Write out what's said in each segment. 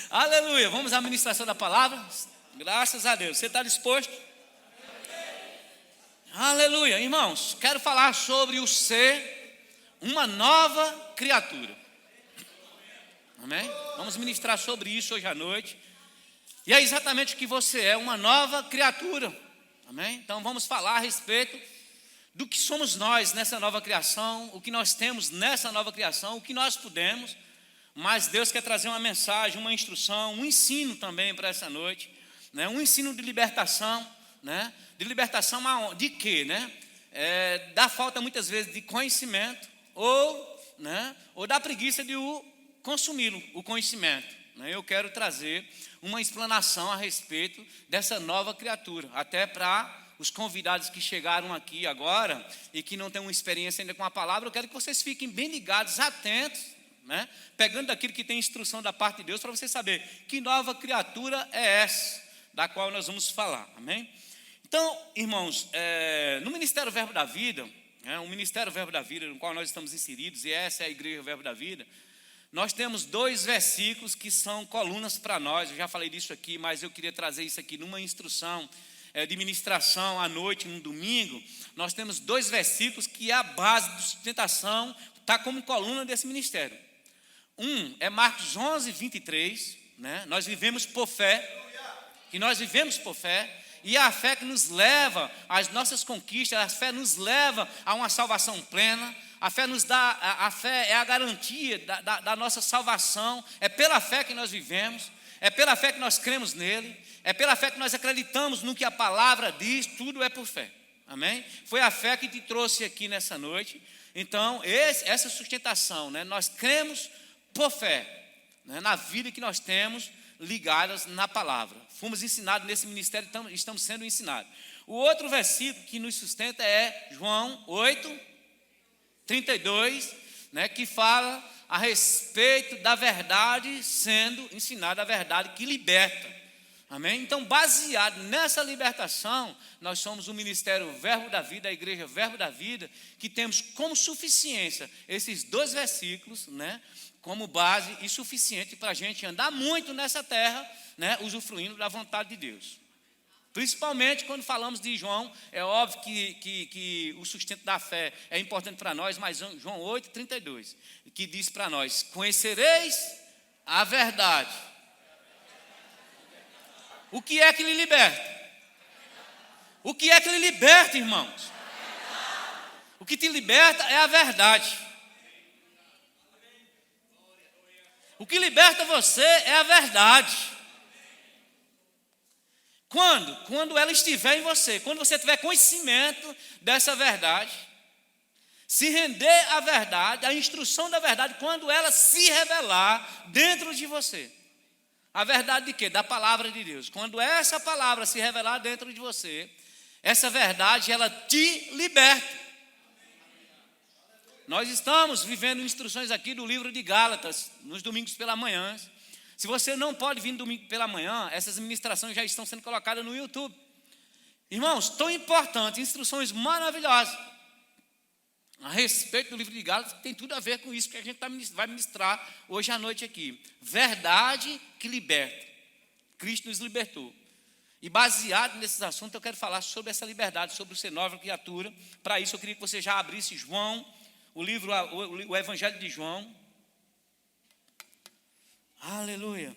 Aleluia. Vamos à ministração da palavra. Graças a Deus. Você está disposto? Aleluia. Irmãos, quero falar sobre o ser uma nova criatura. Amém? Vamos ministrar sobre isso hoje à noite. E é exatamente o que você é, uma nova criatura. Amém? Então vamos falar a respeito do que somos nós nessa nova criação, o que nós temos nessa nova criação, o que nós podemos. Mas Deus quer trazer uma mensagem, uma instrução, um ensino também para essa noite, né? Um ensino de libertação, né? De libertação de quê, né? Da falta muitas vezes de conhecimento ou da preguiça de consumi-lo, o conhecimento, né? Eu quero trazer uma explanação a respeito dessa nova criatura, até para os convidados que chegaram aqui agora e que não têm uma experiência ainda com a palavra. Eu quero que vocês fiquem bem ligados, atentos, né? Pegando daquilo que tem instrução da parte de Deus, para você saber que nova criatura é essa, da qual nós vamos falar, amém? Então, irmãos, no Ministério Verbo da Vida, o Ministério Verbo da Vida, no qual nós estamos inseridos, e essa é a Igreja Verbo da Vida, nós temos 2 versículos que são colunas para nós. Eu já falei disso aqui, mas eu queria trazer isso aqui numa instrução de ministração à noite, num domingo. Nós temos 2 versículos que é a base de sustentação, está como coluna desse ministério. Um é Marcos 11, 23, né? Nós vivemos por fé, e é a fé que nos leva às nossas conquistas, a fé nos leva a uma salvação plena, a fé é a garantia da nossa salvação, é pela fé que nós vivemos, é pela fé que nós cremos nele, é pela fé que nós acreditamos no que a palavra diz, tudo é por fé, amém? Foi a fé que te trouxe aqui nessa noite. Então, essa sustentação, né? Nós cremos por fé, né? Na vida que nós temos ligadas na palavra. Fomos ensinados nesse ministério, estamos sendo ensinados. O outro versículo que nos sustenta é João 8, 32, né? Que fala a respeito da verdade sendo ensinada, a verdade que liberta. Amém? Então, baseado nessa libertação, nós somos o Ministério Verbo da Vida, a Igreja Verbo da Vida, que temos como suficiência esses 2 versículos, né? Como base e suficiente para a gente andar muito nessa terra, né? Usufruindo da vontade de Deus. Principalmente quando falamos de João, é óbvio que o sustento da fé é importante para nós, mas João 8, 32, que diz para nós: conhecereis a verdade. O que é que lhe liberta? O que é que lhe liberta, irmãos? O que te liberta é a verdade. O que liberta você é a verdade. Quando? Quando ela estiver em você, quando você tiver conhecimento dessa verdade, se render à verdade, à instrução da verdade, quando ela se revelar dentro de você. A verdade de quê? Da palavra de Deus. Quando essa palavra se revelar dentro de você, essa verdade, ela te liberta. Nós estamos vivendo instruções aqui do livro de Gálatas, nos domingos pela manhã. Se você não pode vir no domingo pela manhã, essas ministrações já estão sendo colocadas no YouTube. Irmãos, tão importante, instruções maravilhosas a respeito do livro de Gálatas, que tem tudo a ver com isso que a gente vai ministrar hoje à noite aqui. Verdade que liberta. Cristo nos libertou. E baseado nesses assuntos, eu quero falar sobre essa liberdade, sobre o ser nova criatura. Para isso, eu queria que você já abrisse João, o Evangelho de João. Aleluia.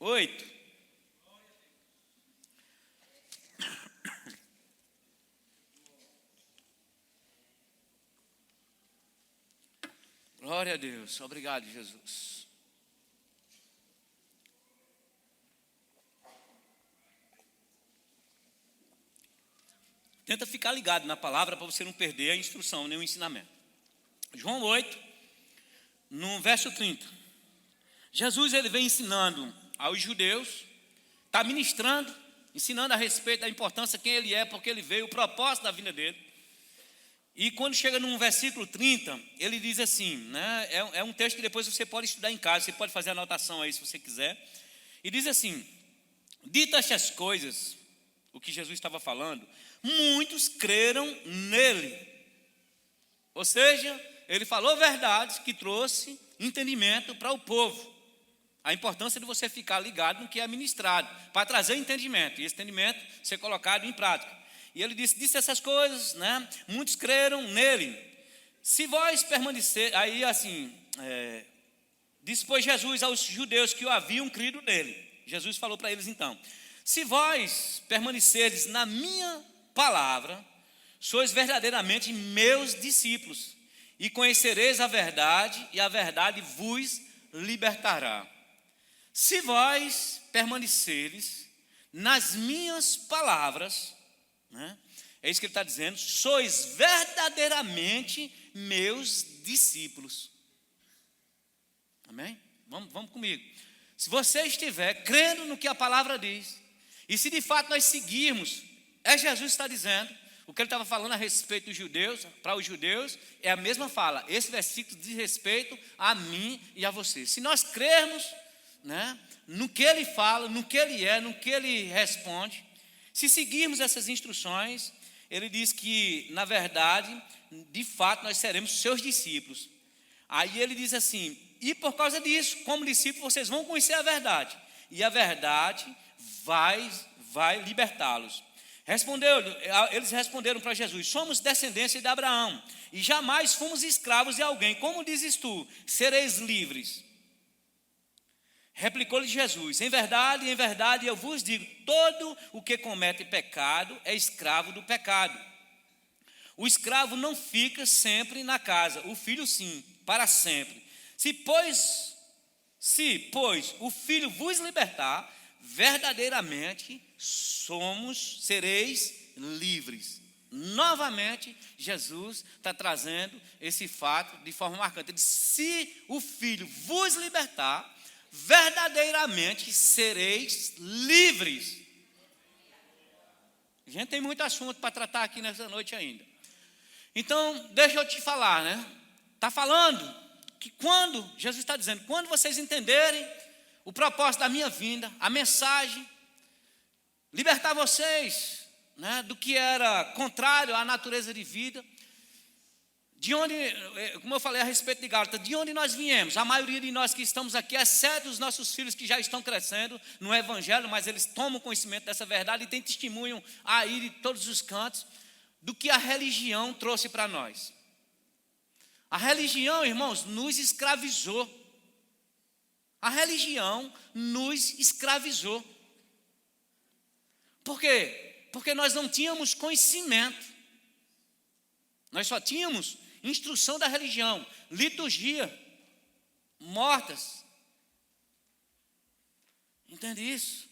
8. Glória a Deus. Obrigado, Jesus. Tenta ficar ligado na palavra para você não perder a instrução, nem o ensinamento. João 8, no verso 30. Jesus, ele vem ensinando aos judeus, está ministrando, ensinando a respeito da importância, quem ele é, porque ele veio, o propósito da vinda dele. E quando chega no versículo 30, ele diz assim, né? É um texto que depois você pode estudar em casa, você pode fazer anotação aí se você quiser. E diz assim: ditas estas coisas, o que Jesus estava falando, muitos creram nele. Ou seja, ele falou verdades que trouxe entendimento para o povo. A importância de você ficar ligado no que é ministrado, para trazer entendimento, e esse entendimento ser colocado em prática. E ele disse essas coisas, né? Muitos creram nele. Se vós permanecer, aí assim, disse, pois, Jesus aos judeus que o haviam crido nele. Jesus falou para eles então, se vós permanecerdes na minha palavra, sois verdadeiramente meus discípulos, e conhecereis a verdade, e a verdade vos libertará. Se vós permanecerdes nas minhas palavras, né, é isso que ele está dizendo, sois verdadeiramente meus discípulos. Amém? Vamos comigo. Se você estiver crendo no que a palavra diz, e se de fato nós seguirmos, Jesus que está dizendo, o que ele estava falando a respeito dos judeus, para os judeus, é a mesma fala. Esse versículo diz respeito a mim e a você. Se nós crermos, né, no que ele fala, no que ele é, no que ele responde, se seguirmos essas instruções, ele diz que, na verdade, de fato, nós seremos seus discípulos. Aí ele diz assim, e por causa disso, como discípulos, vocês vão conhecer a verdade, e a verdade vai libertá-los. Eles responderam para Jesus, somos descendência de Abraão, e jamais fomos escravos de alguém. Como dizes tu, sereis livres? Replicou-lhe Jesus, em verdade, eu vos digo, todo o que comete pecado é escravo do pecado. O escravo não fica sempre na casa, o filho sim, para sempre. Se, pois, o filho vos libertar, verdadeiramente sereis livres. Novamente, Jesus está trazendo esse fato de forma marcante. Ele diz, se o filho vos libertar, verdadeiramente sereis livres. A gente tem muito assunto para tratar aqui nessa noite ainda. Então, deixa eu te falar, né? Está falando que quando, Jesus está dizendo, quando vocês entenderem o propósito da minha vinda, a mensagem, libertar vocês, né, do que era contrário à natureza de vida, de onde, como eu falei a respeito de Gálatas, de onde nós viemos, a maioria de nós que estamos aqui, exceto os nossos filhos que já estão crescendo no Evangelho, mas eles tomam conhecimento dessa verdade e têm testemunho aí de todos os cantos, do que a religião trouxe para nós. A religião, irmãos, nos escravizou. A religião nos escravizou. Por quê? Porque nós não tínhamos conhecimento. Nós só tínhamos instrução da religião, liturgia, mortas. Entende isso?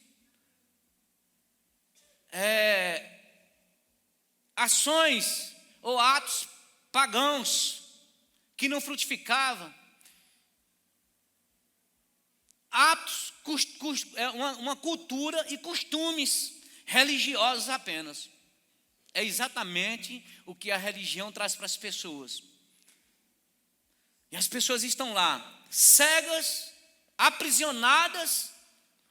Ações ou atos pagãos que não frutificavam. Atos, uma cultura e costumes religiosos apenas. É exatamente o que a religião traz para as pessoas. E as pessoas estão lá, cegas, aprisionadas,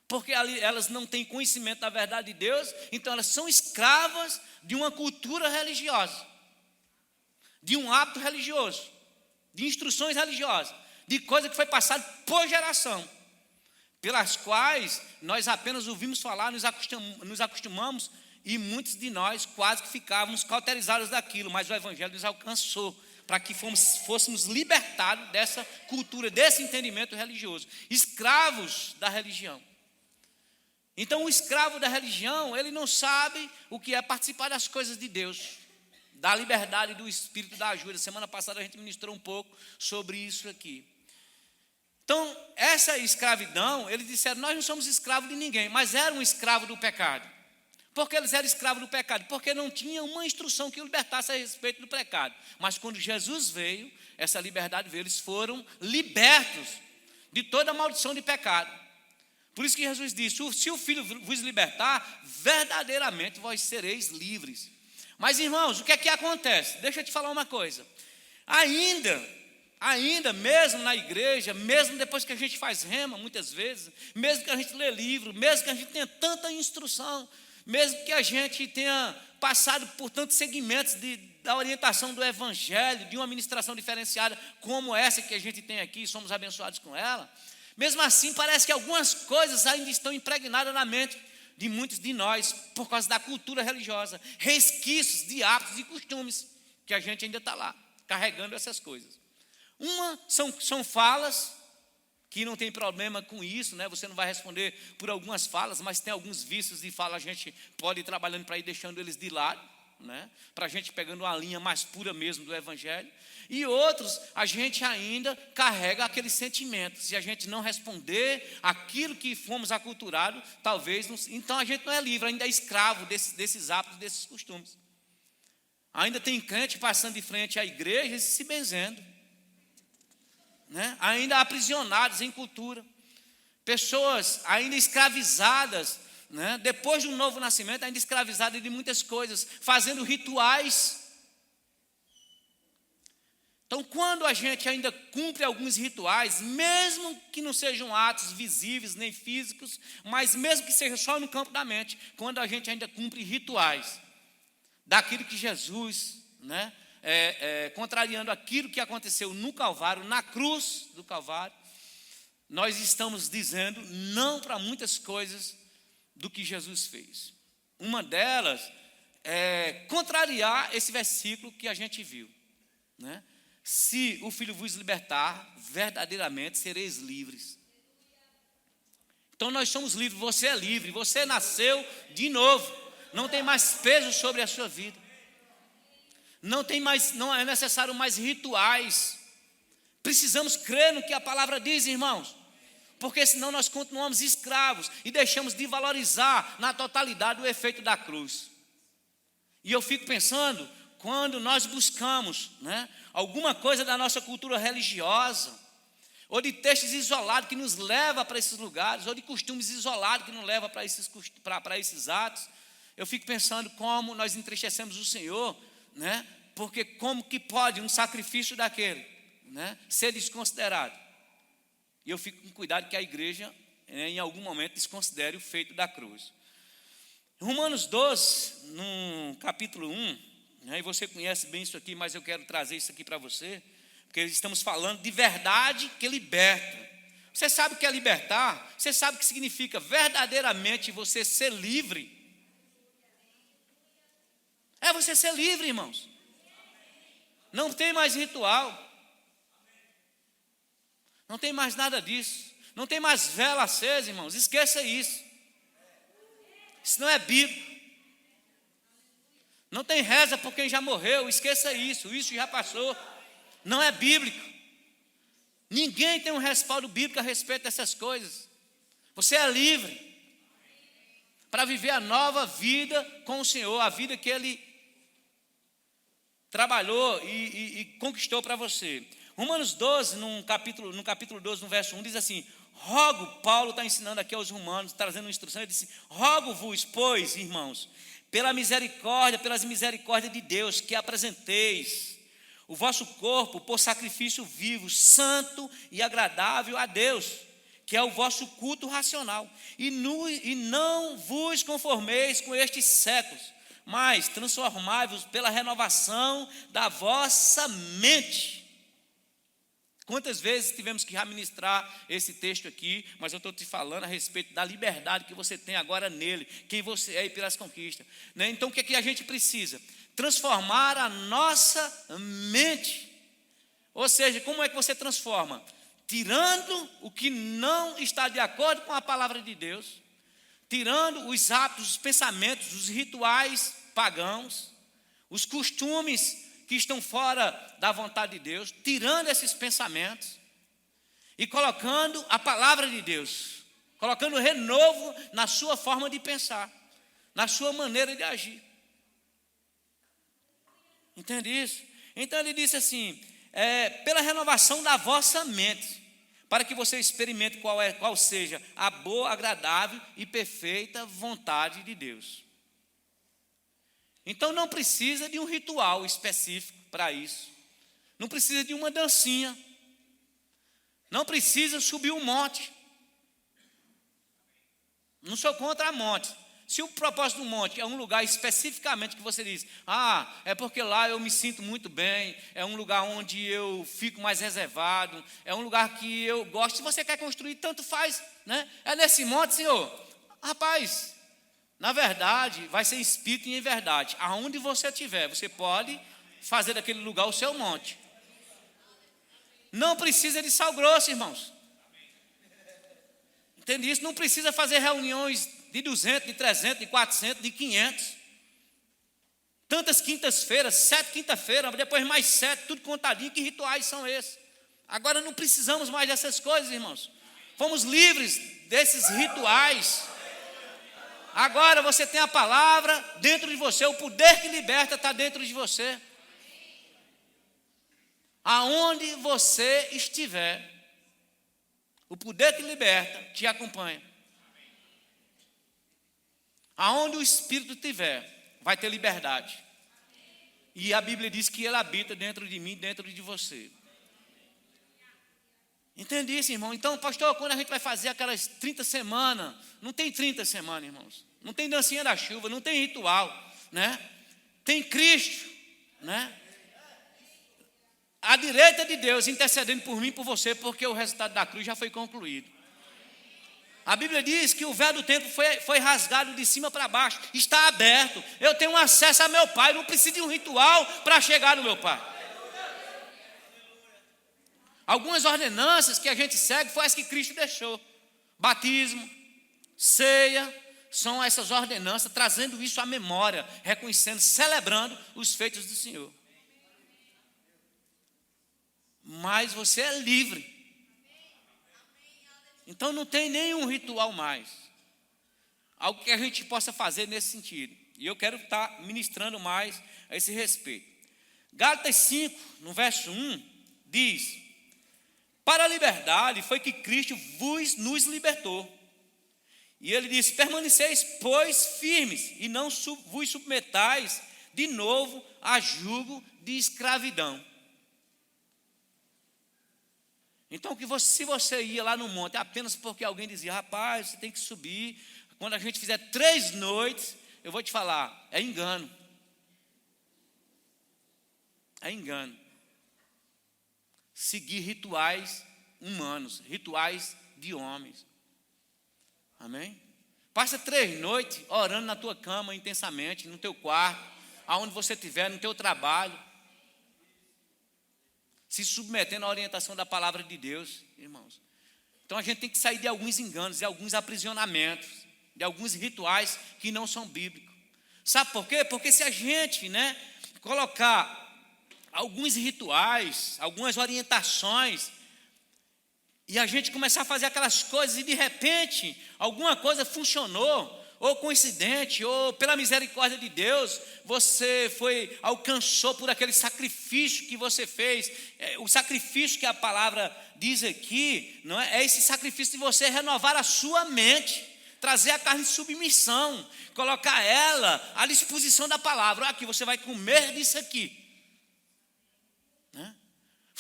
porque elas não têm conhecimento da verdade de Deus, então elas são escravas de uma cultura religiosa, de um hábito religioso, de instruções religiosas, de coisa que foi passada por geração, pelas quais nós apenas ouvimos falar, nos acostumamos, e muitos de nós quase que ficávamos cauterizados daquilo, mas o Evangelho nos alcançou, para que fôssemos libertados dessa cultura, desse entendimento religioso, escravos da religião. Então o escravo da religião, ele não sabe o que é participar das coisas de Deus, da liberdade do Espírito da ajuda. Semana passada a gente ministrou um pouco sobre isso aqui. Então, essa escravidão, eles disseram, nós não somos escravos de ninguém, mas eram escravos do pecado. Por que eles eram escravos do pecado? Porque não tinha uma instrução que o libertasse a respeito do pecado. Mas quando Jesus veio, essa liberdade veio, eles foram libertos de toda a maldição de pecado. Por isso que Jesus disse, se o Filho vos libertar, verdadeiramente vós sereis livres. Mas, irmãos, o que é que acontece? Deixa eu te falar uma coisa. Ainda mesmo na igreja, mesmo depois que a gente faz rema, muitas vezes, mesmo que a gente lê livro, mesmo que a gente tenha tanta instrução, mesmo que a gente tenha passado por tantos segmentos da orientação do Evangelho, de uma ministração diferenciada como essa que a gente tem aqui, somos abençoados com ela, Mesmo assim, parece que algumas coisas ainda estão impregnadas na mente de muitos de nós, por causa da cultura religiosa, resquícios de hábitos e costumes, que a gente ainda está lá, carregando essas coisas. Uma são falas, que não tem problema com isso, né? Você não vai responder por algumas falas, mas tem alguns vícios de fala, a gente pode ir trabalhando para ir deixando eles de lado, né? Para a gente pegando uma linha mais pura mesmo do Evangelho. E outros, a gente ainda carrega aqueles sentimentos. Se a gente não responder aquilo que fomos aculturados, talvez não, então a gente não é livre, ainda é escravo desses hábitos, desses costumes. Ainda tem crente passando de frente à igreja e se benzendo, né? Ainda aprisionados em cultura. Pessoas ainda escravizadas, né? Depois do novo nascimento, ainda escravizadas de muitas coisas, fazendo rituais. Então, quando a gente ainda cumpre alguns rituais, mesmo que não sejam atos visíveis nem físicos, mas mesmo que seja só no campo da mente, quando a gente ainda cumpre rituais daquilo que Jesus, né, contrariando aquilo que aconteceu no Calvário, na cruz do Calvário, nós estamos dizendo não para muitas coisas do que Jesus fez. Uma delas é contrariar esse versículo que a gente viu, né? Se o Filho vos libertar, verdadeiramente sereis livres. Então nós somos livres, você é livre, você nasceu de novo, não tem mais peso sobre a sua vida. Não é necessário mais rituais. Precisamos crer no que a palavra diz, irmãos, porque senão nós continuamos escravos e deixamos de valorizar na totalidade o efeito da cruz. E eu fico pensando, quando nós buscamos, né, alguma coisa da nossa cultura religiosa, ou de textos isolados que nos leva para esses lugares, ou de costumes isolados que nos leva para esses atos, eu fico pensando como nós entristecemos o Senhor, né? Porque como que pode um sacrifício daquele, né, ser desconsiderado? E eu fico com cuidado que a igreja, em algum momento, desconsidere o feito da cruz. Romanos 12, no capítulo 1, e você conhece bem isso aqui, mas eu quero trazer isso aqui para você, porque estamos falando de verdade que liberta. Você sabe o que é libertar? Você sabe o que significa verdadeiramente você ser livre? É você ser livre, irmãos. Não tem mais ritual. Não tem mais nada disso. Não tem mais vela acesa, irmãos. Esqueça isso. Isso não é bíblico. Não tem reza por quem já morreu, esqueça isso, isso já passou, não é bíblico. Ninguém tem um respaldo bíblico a respeito dessas coisas. Você é livre para viver a nova vida com o Senhor, a vida que Ele trabalhou e conquistou para você. Romanos 12, no capítulo 12, no verso 1, diz assim: Paulo está ensinando aqui aos romanos, trazendo uma instrução, ele disse: rogo-vos, pois, irmãos, pelas misericórdias de Deus, que apresenteis o vosso corpo por sacrifício vivo, santo e agradável a Deus, que é o vosso culto racional. E não vos conformeis com estes séculos, mas transformai-vos pela renovação da vossa mente. Quantas vezes tivemos que administrar esse texto aqui, mas eu estou te falando a respeito da liberdade que você tem agora nele, quem você é e pelas conquistas, né? Então o que é que a gente precisa? Transformar a nossa mente. Ou seja, como é que você transforma? Tirando o que não está de acordo com a palavra de Deus, tirando os hábitos, os pensamentos, os rituais pagãos, os costumes que estão fora da vontade de Deus, tirando esses pensamentos e colocando a palavra de Deus, colocando renovo na sua forma de pensar, na sua maneira de agir. Entende isso? Então ele disse assim, pela renovação da vossa mente, para que você experimente qual seja a boa, agradável e perfeita vontade de Deus. Então não precisa de um ritual específico para isso. Não precisa de uma dancinha. Não precisa subir um monte. Não sou contra monte. Se o propósito do monte é um lugar especificamente que você diz, é porque lá eu me sinto muito bem, é um lugar onde eu fico mais reservado, é um lugar que eu gosto. Se você quer construir, tanto faz, né? É nesse monte, Senhor. Rapaz, na verdade, vai ser espírito e em verdade. Aonde você estiver, você pode fazer daquele lugar o seu monte. Não precisa de sal grosso, irmãos. Entende isso? Não precisa fazer reuniões de 200, de 300, de 400, de 500. Tantas quintas-feiras, 7 quinta-feiras, depois mais 7, tudo contadinho. Que rituais são esses? Agora não precisamos mais dessas coisas, irmãos. Fomos livres desses rituais. Agora você tem a palavra dentro de você. O poder que liberta está dentro de você. Aonde você estiver, o poder que liberta te acompanha. Aonde o Espírito estiver, vai ter liberdade. E a Bíblia diz que Ele habita dentro de mim, dentro de você. Entende isso, irmão? Então, pastor, quando a gente vai fazer aquelas 30 semanas, não tem 30 semanas, irmãos. Não tem dancinha da chuva, não tem ritual, né? Tem Cristo, né? À direita de Deus, intercedendo por mim e por você, porque o resultado da cruz já foi concluído. A Bíblia diz que o véu do templo foi rasgado de cima para baixo, está aberto. Eu tenho acesso a meu Pai, não preciso de um ritual para chegar no meu Pai. Algumas ordenanças que a gente segue foi as que Cristo deixou. Batismo, ceia, são essas ordenanças, trazendo isso à memória, reconhecendo, celebrando os feitos do Senhor. Mas você é livre. Então não tem nenhum ritual mais. Algo que a gente possa fazer nesse sentido. E eu quero estar ministrando mais a esse respeito. Gálatas 5, no verso 1, diz: para a liberdade foi que Cristo nos libertou. E ele diz: permaneceis, pois, firmes, e não vos submetais de novo a jugo de escravidão. Então, se você ia lá no monte apenas porque alguém dizia, rapaz, você tem que subir, quando a gente fizer 3 noites, eu vou te falar, é engano. É engano. Seguir rituais humanos, rituais de homens. Amém? Passa 3 noites orando na tua cama intensamente, no teu quarto, aonde você estiver, no teu trabalho. Se submetendo à orientação da palavra de Deus, irmãos. Então a gente tem que sair de alguns enganos, de alguns aprisionamentos, de alguns rituais que não são bíblicos. Sabe por quê? Porque se a gente, colocar alguns rituais, algumas orientações, e a gente começar a fazer aquelas coisas e de repente alguma coisa funcionou, ou coincidente, ou pela misericórdia de Deus, você alcançou por aquele sacrifício que você fez. O sacrifício que a palavra diz aqui, não é esse sacrifício de você renovar a sua mente, trazer a carne em submissão, colocar ela à disposição da palavra. Aqui você vai comer disso aqui.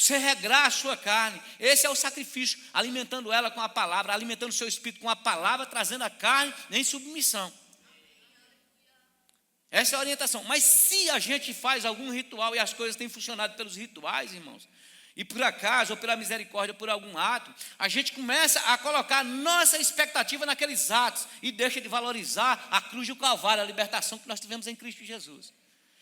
Você regrar a sua carne, esse é o sacrifício, alimentando ela com a palavra, alimentando o seu espírito com a palavra, trazendo a carne em submissão. Essa é a orientação. Mas se a gente faz algum ritual e as coisas têm funcionado pelos rituais, irmãos, e por acaso, ou pela misericórdia, por algum ato, a gente começa a colocar nossa expectativa naqueles atos e deixa de valorizar a cruz do Calvário, a libertação que nós tivemos em Cristo Jesus.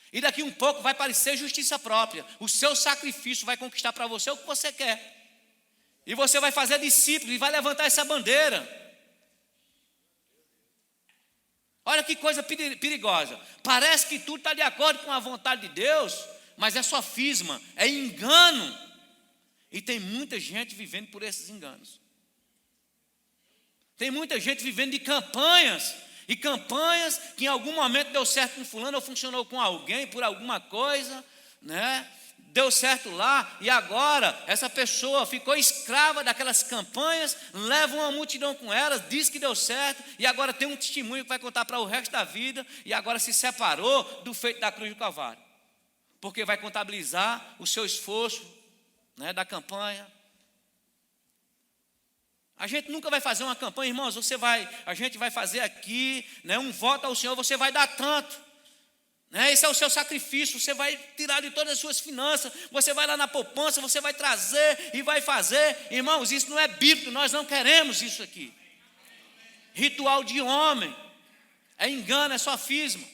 E daqui um pouco vai parecer justiça própria. O seu sacrifício vai conquistar para você o que você quer. E você vai fazer discípulo e vai levantar essa bandeira. Olha que coisa perigosa. Parece que tudo está de acordo com a vontade de Deus, mas é sofisma, é engano. E tem muita gente vivendo por esses enganos. Tem muita gente vivendo de campanhas. E campanhas que em algum momento deu certo com fulano ou funcionou com alguém por alguma coisa, deu certo lá e agora essa pessoa ficou escrava daquelas campanhas, leva uma multidão com elas, diz que deu certo e agora tem um testemunho que vai contar para o resto da vida e agora se separou do feito da cruz do Calvário, porque vai contabilizar o seu esforço, da campanha. A gente nunca vai fazer uma campanha, irmãos, a gente vai fazer aqui, né, um voto ao Senhor, você vai dar tanto. Né, esse é o seu sacrifício, você vai tirar de todas as suas finanças, você vai lá na poupança, você vai trazer e vai fazer. Irmãos, isso não é bíblico, nós não queremos isso aqui. Ritual de homem, é engano, é sofisma.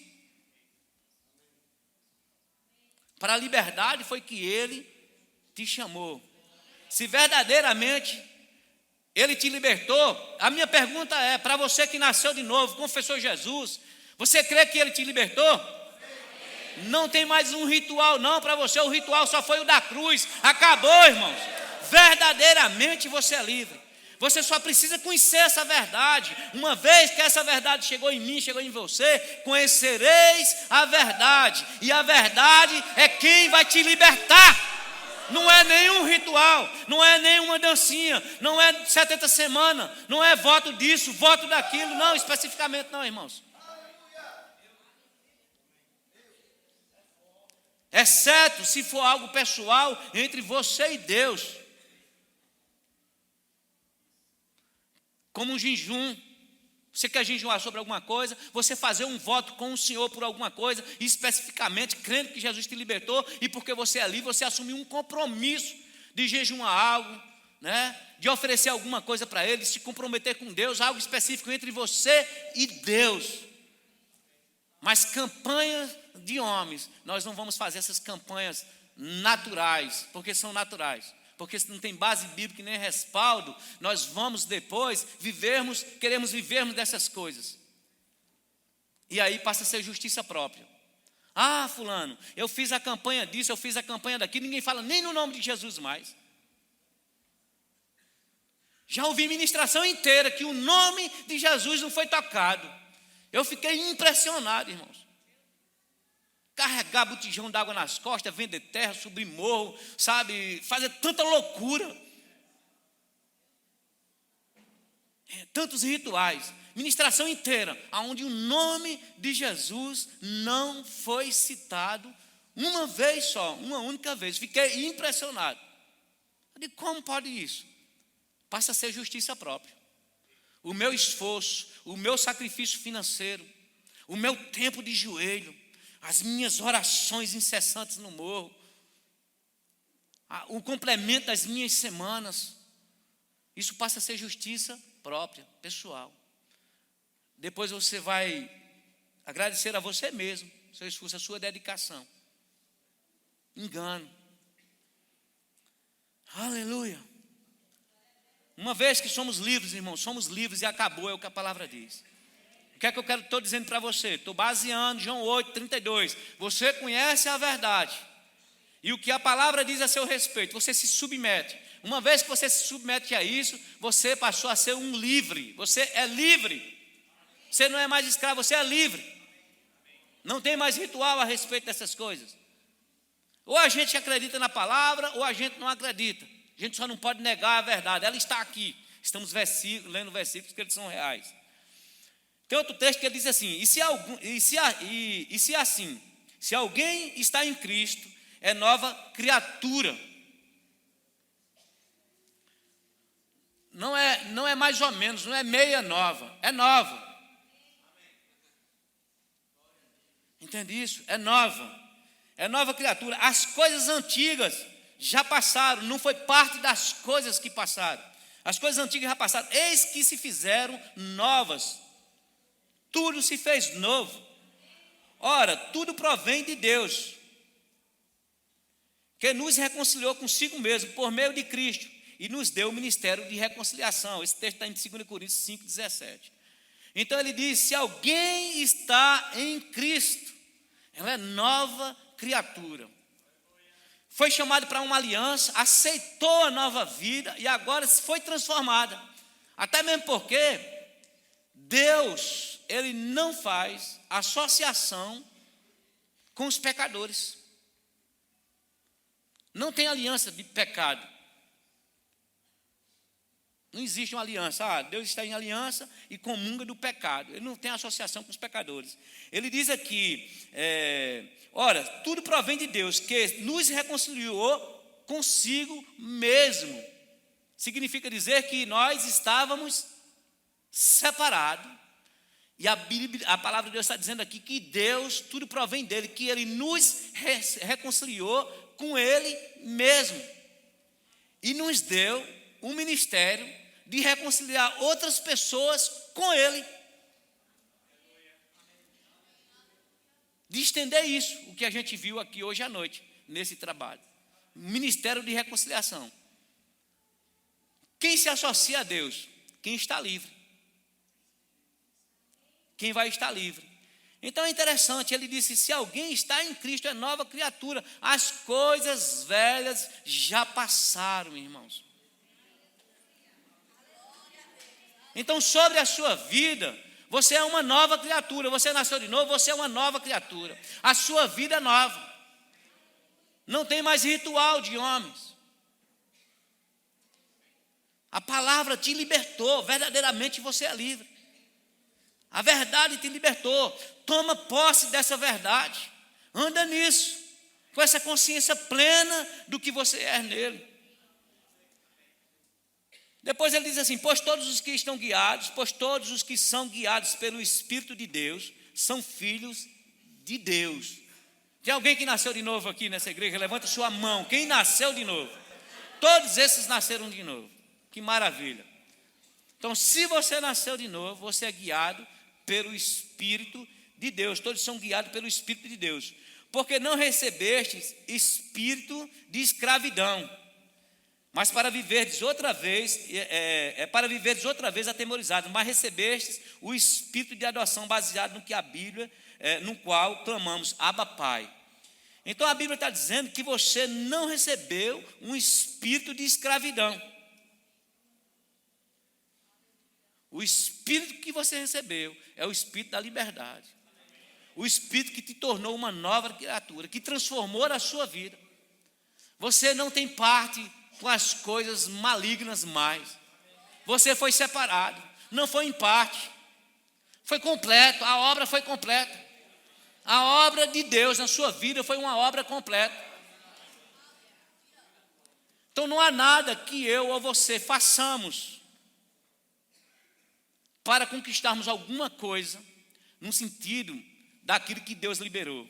Para a liberdade foi que Ele te chamou. Se verdadeiramente Ele te libertou, a minha pergunta é, para você que nasceu de novo, confessou Jesus, você crê que Ele te libertou? Não tem mais um ritual não para você, o ritual só foi o da cruz, acabou, irmãos. Verdadeiramente você é livre. Você só precisa conhecer essa verdade. Uma vez que essa verdade chegou em mim, chegou em você, conhecereis a verdade. E a verdade é quem vai te libertar. Não é nenhum ritual, não é nenhuma dancinha, não é 70 semanas, não é voto disso, voto daquilo, não, especificamente não, irmãos. Exceto se for algo pessoal entre você e Deus. Como um jejum. Você quer jejuar sobre alguma coisa, você fazer um voto com o Senhor por alguma coisa, especificamente crendo que Jesus te libertou, e porque você é livre, você assumiu um compromisso de jejuar algo, né? De oferecer alguma coisa para Ele, de se comprometer com Deus, algo específico entre você e Deus. Mas campanha de homens, nós não vamos fazer essas campanhas naturais, porque são naturais. Porque se não tem base bíblica e nem respaldo, nós vamos depois queremos vivermos dessas coisas. E aí passa a ser justiça própria. Ah, fulano, eu fiz a campanha disso, eu fiz a campanha daquilo, ninguém fala nem no nome de Jesus mais. Já ouvi ministração inteira que o nome de Jesus não foi tocado. Eu fiquei impressionado, irmãos. Carregar botijão d'água nas costas, vender terra, subir morro, sabe, fazer tanta loucura. Tantos rituais, ministração inteira, onde o nome de Jesus não foi citado uma vez só, uma única vez. Fiquei impressionado. Eu digo, como pode isso? Passa a ser justiça própria. O meu esforço, o meu sacrifício financeiro, o meu tempo de joelho, as minhas orações incessantes no morro, o complemento das minhas semanas, isso passa a ser justiça própria, pessoal. Depois você vai agradecer a você mesmo, seu esforço, a sua dedicação. Engano. Aleluia. Uma vez que somos livres, irmãos, somos livres e acabou, é o que a palavra diz. O que é que estou dizendo para você? Estou baseando João 8:32. Você conhece a verdade. E o que a palavra diz a seu respeito, você se submete. Uma vez que você se submete a isso, você passou a ser um livre. Você é livre. Você não é mais escravo, você é livre. Não tem mais ritual a respeito dessas coisas. Ou a gente acredita na palavra, ou a gente não acredita. A gente só não pode negar a verdade. Ela está aqui. Estamos lendo versículos que eles são reais. Tem outro texto que ele diz assim: se alguém está em Cristo, é nova criatura. Não é mais ou menos, não é meia nova, é nova. Entende isso? É nova criatura. As coisas antigas já passaram, não foi parte das coisas que passaram. As coisas antigas já passaram, eis que se fizeram novas. Tudo se fez novo. Ora, tudo provém de Deus, que nos reconciliou consigo mesmo por meio de Cristo e nos deu o ministério de reconciliação. Esse texto está em 2 Coríntios 5:17. Então ele diz: se alguém está em Cristo, ela é nova criatura. Foi chamado para uma aliança, aceitou a nova vida e agora foi transformada. Até mesmo porque Deus, Ele não faz associação com os pecadores. Não tem aliança de pecado. Não existe uma aliança. Deus está em aliança e comunga do pecado. Ele não tem associação com os pecadores. Ele diz aqui, ora, tudo provém de Deus, que nos reconciliou consigo mesmo. significa dizer que nós estávamos separados. E a palavra de Deus está dizendo aqui que Deus, tudo provém dele, que ele nos reconciliou com ele mesmo. E nos deu um ministério de reconciliar outras pessoas com ele. De estender isso, o que a gente viu aqui hoje à noite, nesse trabalho. Ministério de reconciliação. Quem se associa a Deus? Quem está livre. Quem vai estar livre. Então é interessante, ele disse, se alguém está em Cristo, é nova criatura. As coisas velhas já passaram, irmãos. Então, sobre a sua vida, você é uma nova criatura. Você nasceu de novo, você é uma nova criatura. A sua vida é nova. Não tem mais ritual de homens. A palavra te libertou, verdadeiramente você é livre. A verdade te libertou. Toma posse dessa verdade. Anda nisso, com essa consciência plena do que você é nele. Depois ele diz assim, pois todos os que são guiados pelo Espírito de Deus, são filhos de Deus. Tem alguém que nasceu de novo aqui nessa igreja? Levanta sua mão. Quem nasceu de novo? Todos esses nasceram de novo. Que maravilha. Então, se você nasceu de novo, você é guiado pelo Espírito de Deus. Todos são guiados pelo Espírito de Deus. Porque não recebestes espírito de escravidão, mas para viverdes outra vez, atemorizados, mas recebestes o espírito de adoção baseado no que a Bíblia, no qual clamamos, Abba Pai. Então a Bíblia está dizendo que você não recebeu um espírito de escravidão. O espírito que você recebeu é o espírito da liberdade. O espírito que te tornou uma nova criatura, que transformou a sua vida. Você não tem parte com as coisas malignas mais. Você foi separado, não foi em parte. Foi completo, a obra foi completa. A obra de Deus na sua vida foi uma obra completa. Então não há nada que eu ou você façamos para conquistarmos alguma coisa no sentido daquilo que Deus liberou.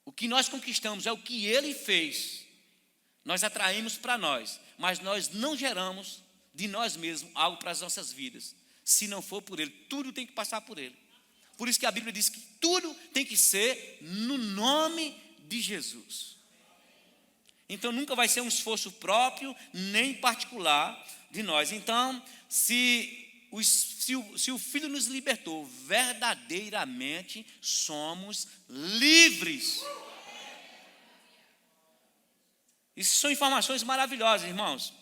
O que nós conquistamos é o que Ele fez. Nós atraímos para nós, mas nós não geramos de nós mesmos algo para as nossas vidas. Se não for por Ele, tudo tem que passar por Ele. Por isso que a Bíblia diz que tudo tem que ser no nome de Jesus. Então nunca vai ser um esforço próprio, nem particular de nós. Então, se o Filho nos libertou, verdadeiramente somos livres. Isso são informações maravilhosas, irmãos.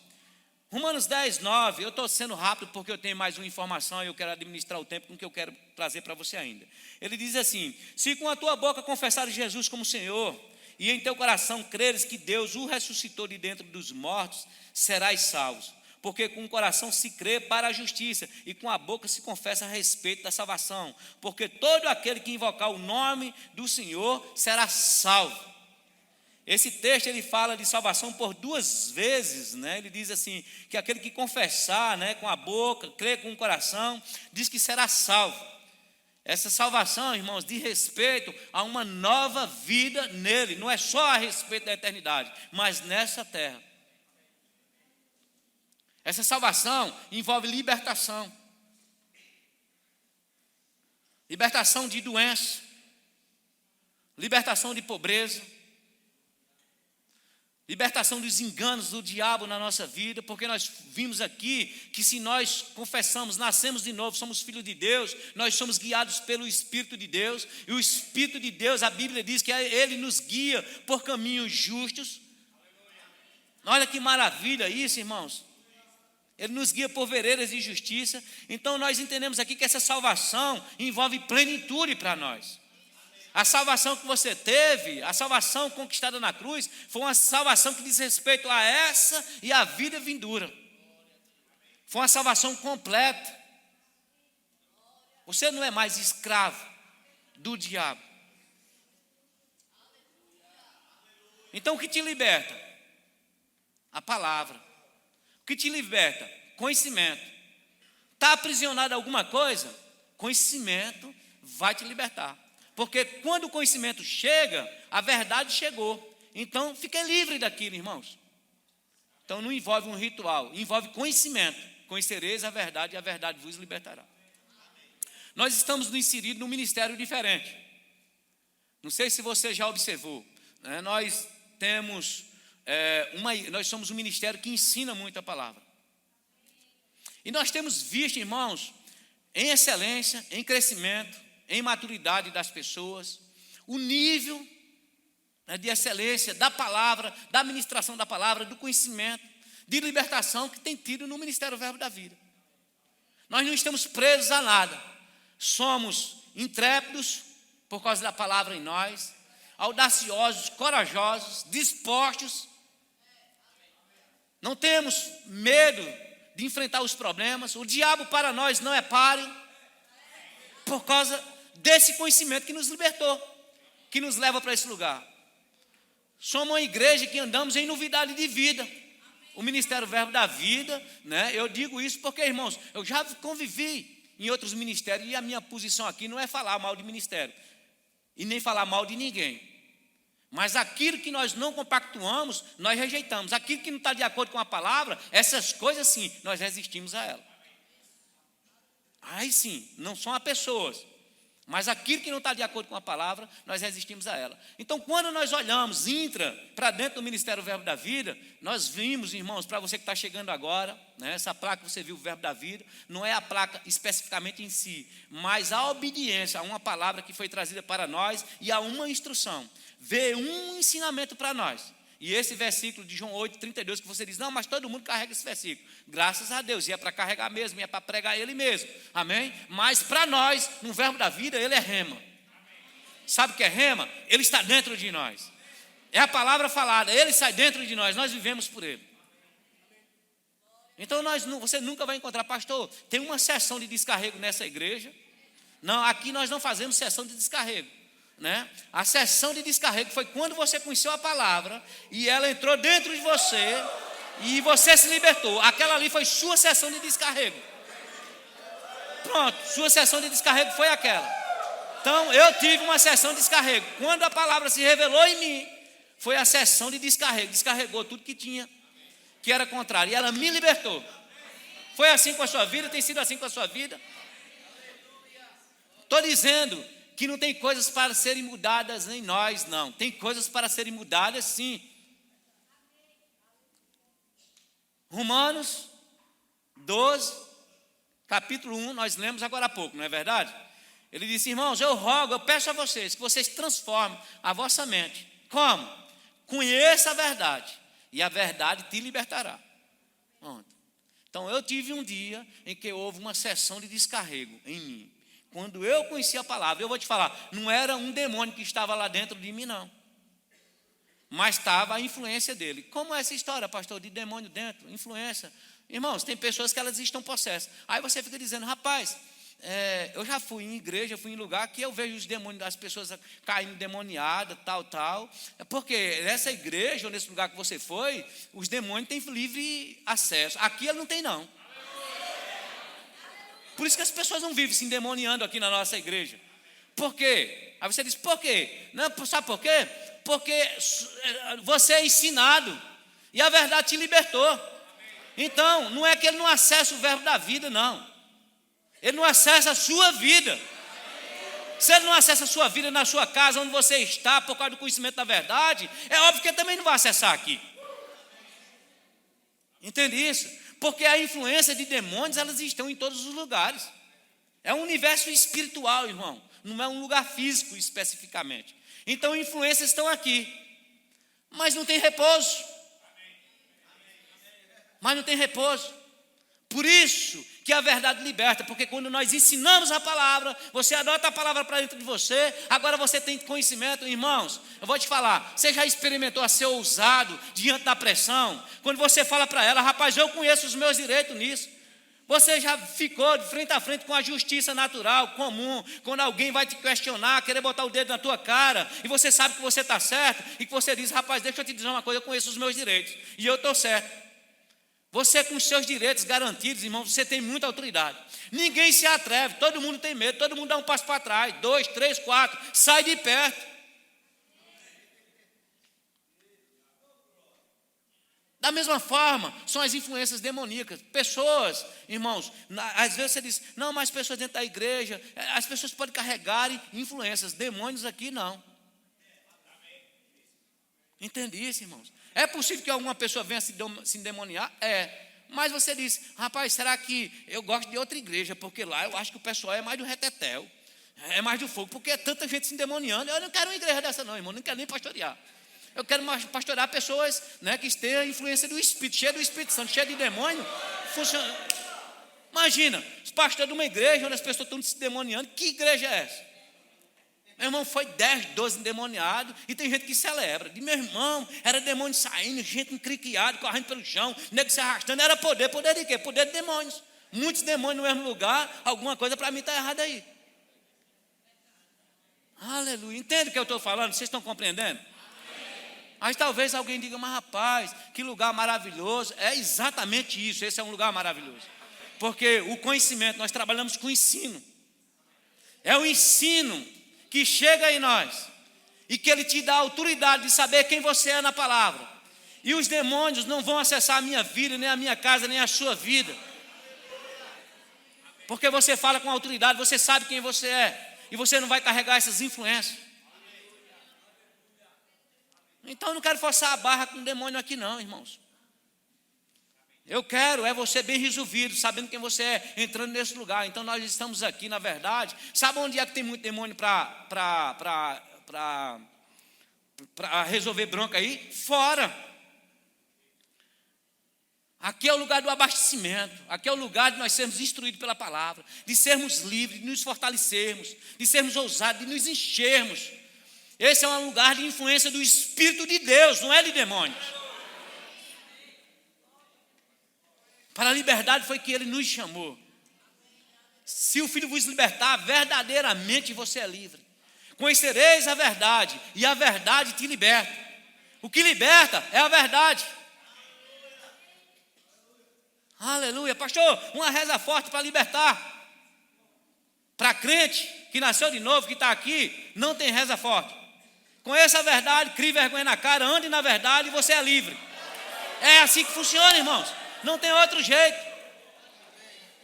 Romanos 10, 9, eu estou sendo rápido porque eu tenho mais uma informação e eu quero administrar o tempo com que eu quero trazer para você ainda. Ele diz assim, se com a tua boca confessares Jesus como Senhor, e em teu coração creres que Deus o ressuscitou de dentro dos mortos, serás salvo. Porque com o coração se crê para a justiça, e com a boca se confessa a respeito da salvação. Porque todo aquele que invocar o nome do Senhor será salvo. Esse texto ele fala de salvação por duas vezes, né? Ele diz assim, que aquele que confessar, né, com a boca, crer com o coração, diz que será salvo. Essa salvação, irmãos, diz respeito a uma nova vida nele, não é só a respeito da eternidade, mas nessa terra. Essa salvação envolve libertação. Libertação de doença, libertação de pobreza, libertação dos enganos do diabo na nossa vida, porque nós vimos aqui que se nós confessamos, nascemos de novo, somos filhos de Deus, nós somos guiados pelo Espírito de Deus, e o Espírito de Deus, a Bíblia diz que Ele nos guia por caminhos justos. Olha que maravilha isso, irmãos. Ele nos guia por veredas de justiça. Então nós entendemos aqui que essa salvação envolve plenitude para nós. A salvação que você teve, a salvação conquistada na cruz, foi uma salvação que diz respeito a essa e a vida vindoura. Foi uma salvação completa. Você não é mais escravo do diabo. Então o que te liberta? A palavra. O que te liberta? Conhecimento. Está aprisionado a alguma coisa? Conhecimento vai te libertar. Porque quando o conhecimento chega, a verdade chegou. Então, fique livre daquilo, irmãos. Então, não envolve um ritual, envolve conhecimento. Conhecereis a verdade e a verdade vos libertará. Nós estamos inseridos num ministério diferente. Não sei se você já observou, né? Nós somos um ministério que ensina muito a palavra. E nós temos visto, irmãos, em excelência, em crescimento, em maturidade das pessoas, o nível, né, de excelência da palavra, da ministração da palavra, do conhecimento, de libertação que tem tido no Ministério Verbo da Vida. Nós não estamos presos a nada. Somos intrépidos por causa da palavra em nós, audaciosos, corajosos, dispostos. Não temos medo de enfrentar os problemas. O diabo para nós não é páreo, por causa desse conhecimento que nos libertou, que nos leva para esse lugar. Somos uma igreja que andamos em novidade de vida. O Ministério Verbo da Vida, né? Eu digo isso porque, irmãos, eu já convivi em outros ministérios e a minha posição aqui não é falar mal de ministério e nem falar mal de ninguém. Mas aquilo que nós não compactuamos, nós rejeitamos. Aquilo que não está de acordo com a palavra, essas coisas sim, nós resistimos a ela. Aí sim, não são as pessoas, mas aquilo que não está de acordo com a palavra, nós resistimos a ela. Então, quando nós olhamos, entra para dentro do Ministério Verbo da Vida, nós vimos, irmãos, para você que está chegando agora, né, essa placa que você viu, o Verbo da Vida, não é a placa especificamente em si, mas a obediência a uma palavra que foi trazida para nós e a uma instrução. Vê um ensinamento para nós. E esse versículo de João 8:32, que você diz, não, mas todo mundo carrega esse versículo. Graças a Deus, e é para carregar mesmo, e é para pregar ele mesmo. Amém? Mas para nós, no Verbo da Vida, ele é rema. Sabe o que é rema? Ele está dentro de nós. É a palavra falada, ele sai dentro de nós, nós vivemos por ele. Então você nunca vai encontrar, pastor, tem uma sessão de descarrego nessa igreja. Não, aqui nós não fazemos sessão de descarrego. Né? A sessão de descarrego foi quando você conheceu a palavra e ela entrou dentro de você e você se libertou. Aquela ali foi sua sessão de descarrego. Pronto, sua sessão de descarrego foi aquela. Então eu tive uma sessão de descarrego. Quando a palavra se revelou em mim, foi a sessão de descarrego. Descarregou tudo que tinha, que era contrário, e ela me libertou. Foi assim com a sua vida? Tem sido assim com a sua vida? Estou dizendo que não tem coisas para serem mudadas em nós, não. Tem coisas para serem mudadas, sim. Romanos 12, capítulo 1, nós lemos agora há pouco, não é verdade? Ele disse, irmãos, eu rogo, eu peço a vocês que vocês transformem a vossa mente. Como? Conheça a verdade, e a verdade te libertará. Pronto. Então, eu tive um dia em que houve uma sessão de descarrego em mim. Quando eu conheci a palavra, eu vou te falar, não era um demônio que estava lá dentro de mim, não. Mas estava a influência dele. Como é essa história, pastor, de demônio dentro? Influência. Irmãos, tem pessoas que elas estão possessas. Aí você fica dizendo, rapaz, eu já fui em igreja, fui em lugar que eu vejo os demônios das pessoas caindo demoniadas, tal. É porque nessa igreja, ou nesse lugar que você foi, os demônios têm livre acesso. Aqui ele não tem, não. Por isso que as pessoas não vivem se endemoniando aqui na nossa igreja. Por quê? Aí você diz, por quê? Não, sabe por quê? Porque você é ensinado e a verdade te libertou. Então, não é que ele não acessa o Verbo da Vida, não. Ele não acessa a sua vida. Se ele não acessa a sua vida na sua casa, onde você está, por causa do conhecimento da verdade, é óbvio que ele também não vai acessar aqui. Entende isso? Porque a influência de demônios, elas estão em todos os lugares. É um universo espiritual, irmão. Não é um lugar físico especificamente. Então, influências estão aqui. Mas não tem repouso. Por isso que a verdade liberta. Porque quando nós ensinamos a palavra, você adota a palavra para dentro de você. Agora você tem conhecimento. Irmãos, eu vou te falar. Você já experimentou a ser ousado diante da pressão? Quando você fala para ela, rapaz, eu conheço os meus direitos nisso. Você já ficou de frente a frente com a justiça natural, comum, quando alguém vai te questionar, querer botar o dedo na tua cara, e você sabe que você está certo, e que você diz, rapaz, deixa eu te dizer uma coisa, eu conheço os meus direitos, e eu estou certo. Você com os seus direitos garantidos, irmão, você tem muita autoridade. Ninguém se atreve, todo mundo tem medo, todo mundo dá um passo para trás, 2, 3, 4, sai de perto. Da mesma forma, são as influências demoníacas. Pessoas, irmãos, às vezes você diz, não, mas pessoas dentro da igreja, as pessoas podem carregar influências, demônios aqui não. Entende isso, irmãos? É possível que alguma pessoa venha se endemoniar? É. Mas você diz, rapaz, será que eu gosto de outra igreja? Porque lá eu acho que o pessoal é mais do retetel, é mais do fogo, porque é tanta gente se endemoniando. Eu não quero uma igreja dessa não, irmão, não quero nem pastorear. Eu quero pastorear pessoas, né, que tenham a influência do Espírito, cheia do Espírito Santo, cheia de demônio. Imagina, os pastores de uma igreja onde as pessoas estão se demoniando, que igreja é essa? Meu irmão, foi 10, 12 endemoniados, e tem gente que celebra. De meu irmão, era demônio saindo, gente encriquiada, correndo pelo chão, nego se arrastando, era poder de quê? Poder de demônios. Muitos demônios no mesmo lugar, alguma coisa para mim está errada aí. Aleluia, entende o que eu estou falando? Vocês estão compreendendo? Mas talvez alguém diga, mas rapaz, que lugar maravilhoso. É exatamente isso, esse é um lugar maravilhoso. Porque o conhecimento, nós trabalhamos com ensino. É o ensino que chega em nós e que ele te dá a autoridade de saber quem você é na palavra. E os demônios não vão acessar a minha vida, nem a minha casa, nem a sua vida. Porque você fala com autoridade, você sabe quem você é. E você não vai carregar essas influências. Então eu não quero forçar a barra com o demônio aqui não, irmãos. Eu quero é você bem resolvido, sabendo quem você é, entrando nesse lugar. Então nós estamos aqui, na verdade. Sabe onde é que tem muito demônio para resolver bronca aí? Fora. Aqui é o lugar do abastecimento. Aqui é o lugar de nós sermos instruídos pela palavra, de sermos livres, de nos fortalecermos, de sermos ousados, de nos enchermos. Esse é um lugar de influência do Espírito de Deus, não é de demônios. Para a liberdade foi que Ele nos chamou. Se o Filho vos libertar, verdadeiramente você é livre. Conhecereis a verdade, e a verdade te liberta. O que liberta é a verdade. Aleluia. Pastor, uma reza forte para libertar. Para crente que nasceu de novo, que está aqui, não tem reza forte. Conheça a verdade, crie vergonha na cara, ande na verdade e você é livre. É assim que funciona, irmãos. Não tem outro jeito.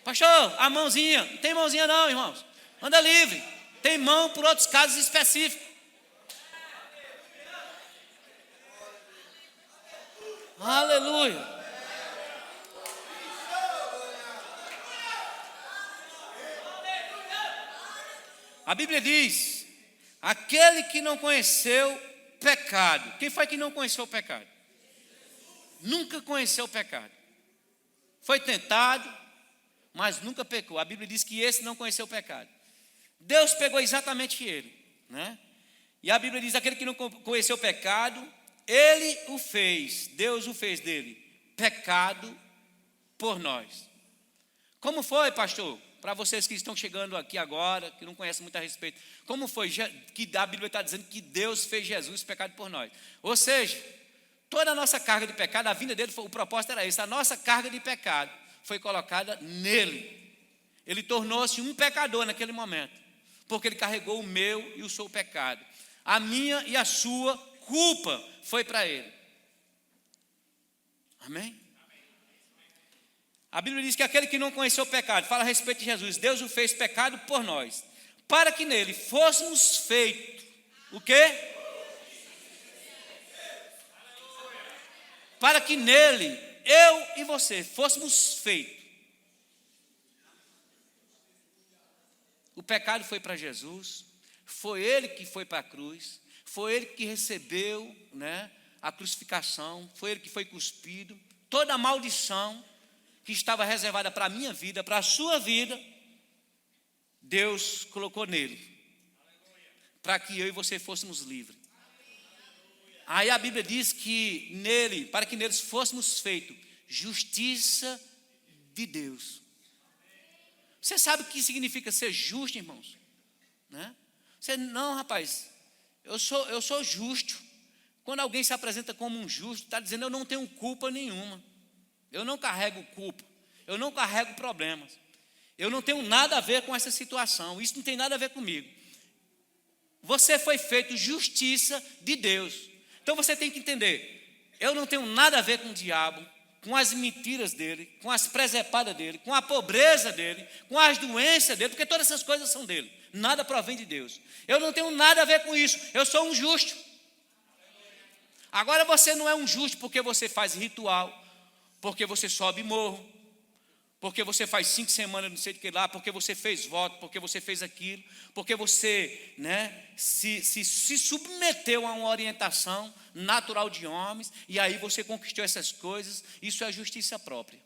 Pastor, a mãozinha, não tem mãozinha não, irmãos. Anda livre. Tem mão por outros casos específicos. Aleluia. A Bíblia diz, aquele que não conheceu pecado. Quem foi que não conheceu o pecado? Nunca conheceu o pecado. Foi tentado, mas nunca pecou. A Bíblia diz que esse não conheceu o pecado. Deus pegou exatamente ele, né? E a Bíblia diz, aquele que não conheceu o pecado, Ele o fez, Deus o fez dele, pecado por nós. Como foi, pastor? Para vocês que estão chegando aqui agora, que não conhecem muito a respeito, como foi que a Bíblia está dizendo que Deus fez Jesus pecado por nós? Ou seja, toda a nossa carga de pecado, a vinda dele, o propósito era esse, a nossa carga de pecado foi colocada nele. Ele tornou-se um pecador naquele momento, porque ele carregou o meu e o seu pecado. A minha e a sua culpa foi para ele. Amém? A Bíblia diz que aquele que não conheceu o pecado, fala a respeito de Jesus, Deus o fez pecado por nós, para que nele fôssemos feitos, o quê? Para que nele, eu e você, fôssemos feitos. O pecado foi para Jesus, foi ele que foi para a cruz, foi ele que recebeu, né, a crucificação, foi ele que foi cuspido, toda a maldição que estava reservada para a minha vida, para a sua vida, Deus colocou nele, para que eu e você fôssemos livres. Aí a Bíblia diz que nele, para que neles fôssemos feitos justiça de Deus. Você sabe o que significa ser justo, irmãos? Né? Você, não, rapaz, eu sou justo. Quando alguém se apresenta como um justo, está dizendo, eu não tenho culpa nenhuma. Eu não carrego culpa. Eu não carrego problemas. Eu não tenho nada a ver com essa situação. Isso não tem nada a ver comigo. Você foi feito justiça de Deus. Então você tem que entender, eu não tenho nada a ver com o diabo, com as mentiras dele, com as presepadas dele, com a pobreza dele, com as doenças dele, porque todas essas coisas são dele. Nada provém de Deus. Eu não tenho nada a ver com isso. Eu sou um justo. Agora você não é um justo porque você faz ritual, porque você sobe morro, porque você faz 5 semanas não sei de que lá, porque você fez voto, porque você fez aquilo, porque você, né, se submeteu a uma orientação natural de homens, e aí você conquistou essas coisas. Isso é justiça própria.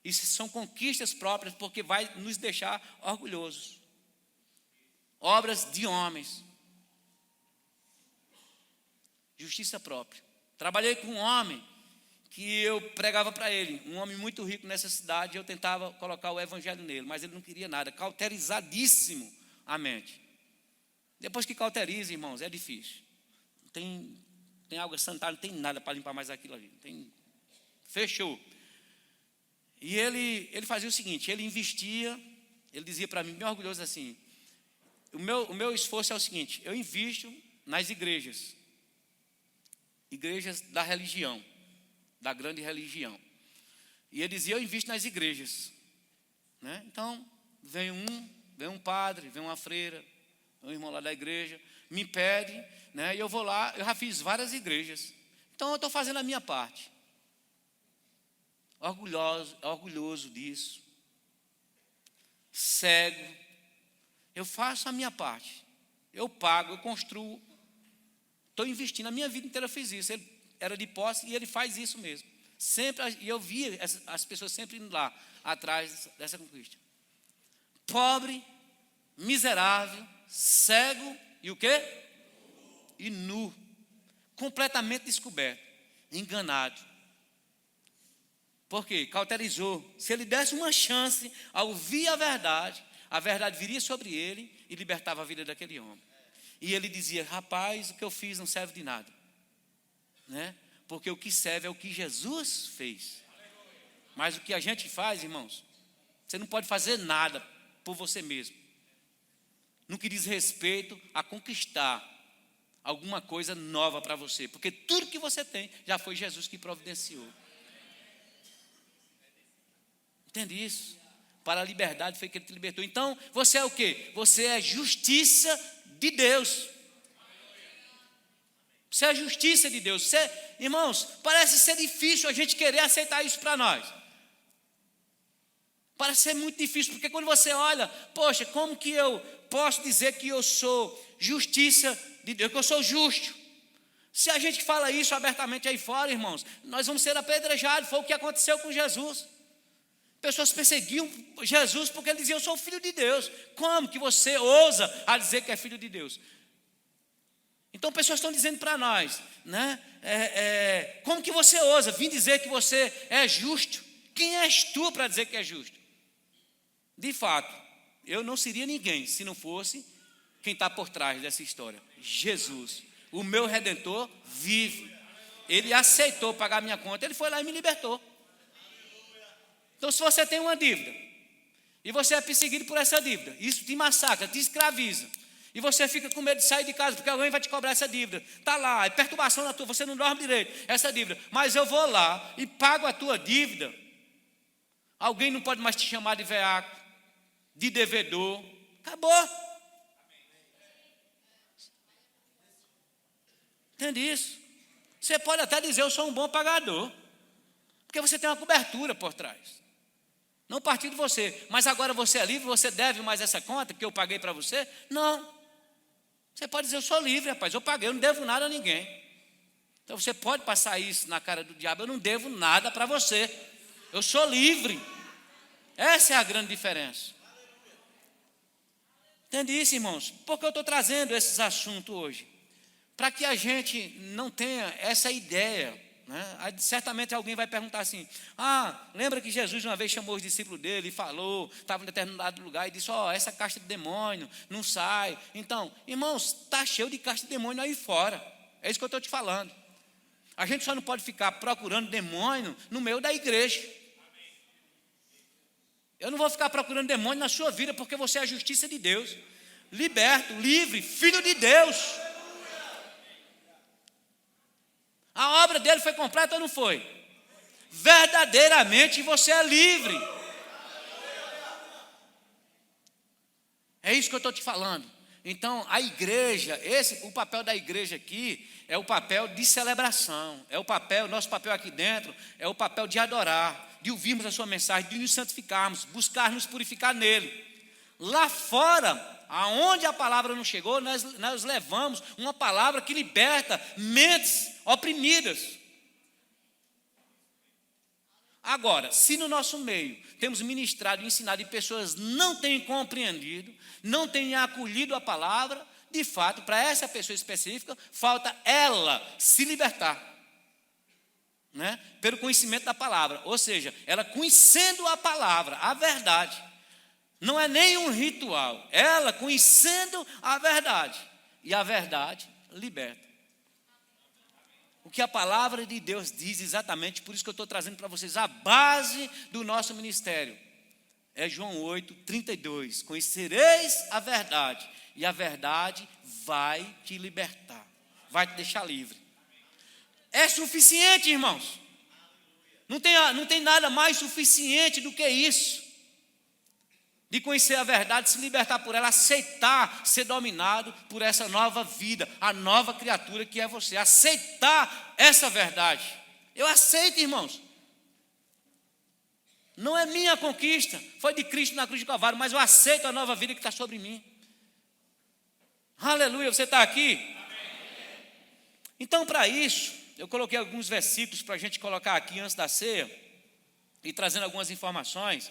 Isso são conquistas próprias, porque vai nos deixar orgulhosos. Obras de homens. Justiça própria. Trabalhei com um homem que eu pregava para ele, um homem muito rico nessa cidade, eu tentava colocar o evangelho nele, mas ele não queria nada, cauterizadíssimo a mente. Depois que cauteriza, irmãos, é difícil. Tem água sanitária, não tem nada para limpar mais aquilo ali. Fechou. E ele fazia o seguinte, ele investia, ele dizia para mim, bem orgulhoso assim, o meu esforço é o seguinte, eu invisto nas igrejas da religião, da grande religião. E ele dizia, eu invisto nas igrejas. Né? Então, vem um padre, vem uma freira, um irmão lá da igreja, me pede, né? E eu vou lá, eu já fiz várias igrejas. Então, eu estou fazendo a minha parte. Orgulhoso disso. Cego. Eu faço a minha parte. Eu pago, eu construo. Estou investindo, a minha vida inteira eu fiz isso. Ele era de posse e ele faz isso mesmo. Sempre, e eu via as pessoas sempre indo lá, atrás dessa conquista. Pobre, miserável, cego e o quê? E nu. Completamente descoberto, enganado. Por quê? Cauterizou. Se ele desse uma chance a ouvir a verdade viria sobre ele e libertava a vida daquele homem. E ele dizia, rapaz, o que eu fiz não serve de nada. Né? Porque o que serve é o que Jesus fez. Mas o que a gente faz, irmãos, você não pode fazer nada por você mesmo. No que diz respeito a conquistar alguma coisa nova para você. Porque tudo que você tem, já foi Jesus que providenciou. Entende isso? Para a liberdade foi que ele te libertou. Então, você é o quê? Você é justiça de Deus. Você é a justiça de Deus. Irmãos, parece ser difícil a gente querer aceitar isso para nós. Parece ser muito difícil, porque quando você olha, poxa, como que eu posso dizer que eu sou justiça de Deus, que eu sou justo? Se a gente fala isso abertamente aí fora, irmãos, nós vamos ser apedrejados. Foi o que aconteceu com Jesus. Pessoas perseguiam Jesus porque ele dizia, eu sou filho de Deus. Como que você ousa a dizer que é filho de Deus? Então pessoas estão dizendo para nós, né? Como que você ousa vir dizer que você é justo? Quem és tu para dizer que é justo? De fato, eu não seria ninguém se não fosse quem está por trás dessa história. Jesus, o meu Redentor vive. Ele aceitou pagar minha conta, ele foi lá e me libertou. Então se você tem uma dívida, e você é perseguido por essa dívida, isso te massacra, te escraviza, e você fica com medo de sair de casa, porque alguém vai te cobrar essa dívida. Está lá, é perturbação na tua, você não dorme direito, essa dívida. Mas eu vou lá e pago a tua dívida. Alguém não pode mais te chamar de veaco, de devedor. Acabou. Entende isso? Você pode até dizer, eu sou um bom pagador, porque você tem uma cobertura por trás. Não partiu de você, mas agora você é livre, você deve mais essa conta que eu paguei para você? Não. Você pode dizer, eu sou livre, rapaz, eu paguei, eu não devo nada a ninguém. Então você pode passar isso na cara do diabo, eu não devo nada para você. Eu sou livre. Essa é a grande diferença. Entende isso, irmãos? Por que eu estou trazendo esses assuntos hoje? Para que a gente não tenha essa ideia, né? Aí, certamente alguém vai perguntar assim: lembra que Jesus uma vez chamou os discípulos dele e falou, estava em determinado lugar e disse: essa casta de demônio não sai. Então, irmãos, está cheio de casta de demônio aí fora. É isso que eu estou te falando. A gente só não pode ficar procurando demônio no meio da igreja. Eu não vou ficar procurando demônio na sua vida, porque você é a justiça de Deus, liberto, livre, filho de Deus. A obra dele foi completa ou não foi? Verdadeiramente você é livre. É isso que eu estou te falando. Então, a igreja, o papel da igreja aqui é o papel de celebração, nosso papel aqui dentro é o papel de adorar, de ouvirmos a sua mensagem, de nos santificarmos, buscar nos purificar nele. Lá fora, aonde a palavra não chegou, nós levamos uma palavra que liberta mentes oprimidas. Agora, se no nosso meio temos ministrado e ensinado e pessoas não têm compreendido, não têm acolhido a palavra, de fato, para essa pessoa específica, falta ela se libertar, né? Pelo conhecimento da palavra. Ou seja, ela conhecendo a palavra, a verdade. Não é nenhum ritual. Ela conhecendo a verdade. E a verdade liberta. O que a palavra de Deus diz exatamente, por isso que eu estou trazendo para vocês a base do nosso ministério. É João 8:32. Conhecereis a verdade, e a verdade vai te libertar, vai te deixar livre. É suficiente, irmãos. Não tem nada mais suficiente do que isso. De conhecer a verdade, se libertar por ela, aceitar ser dominado por essa nova vida, a nova criatura que é você. Aceitar essa verdade. Eu aceito, irmãos. Não é minha conquista, foi de Cristo na cruz de Calvário, mas eu aceito a nova vida que está sobre mim. Aleluia, você está aqui? Então, para isso, eu coloquei alguns versículos para a gente colocar aqui antes da ceia, e trazendo algumas informações,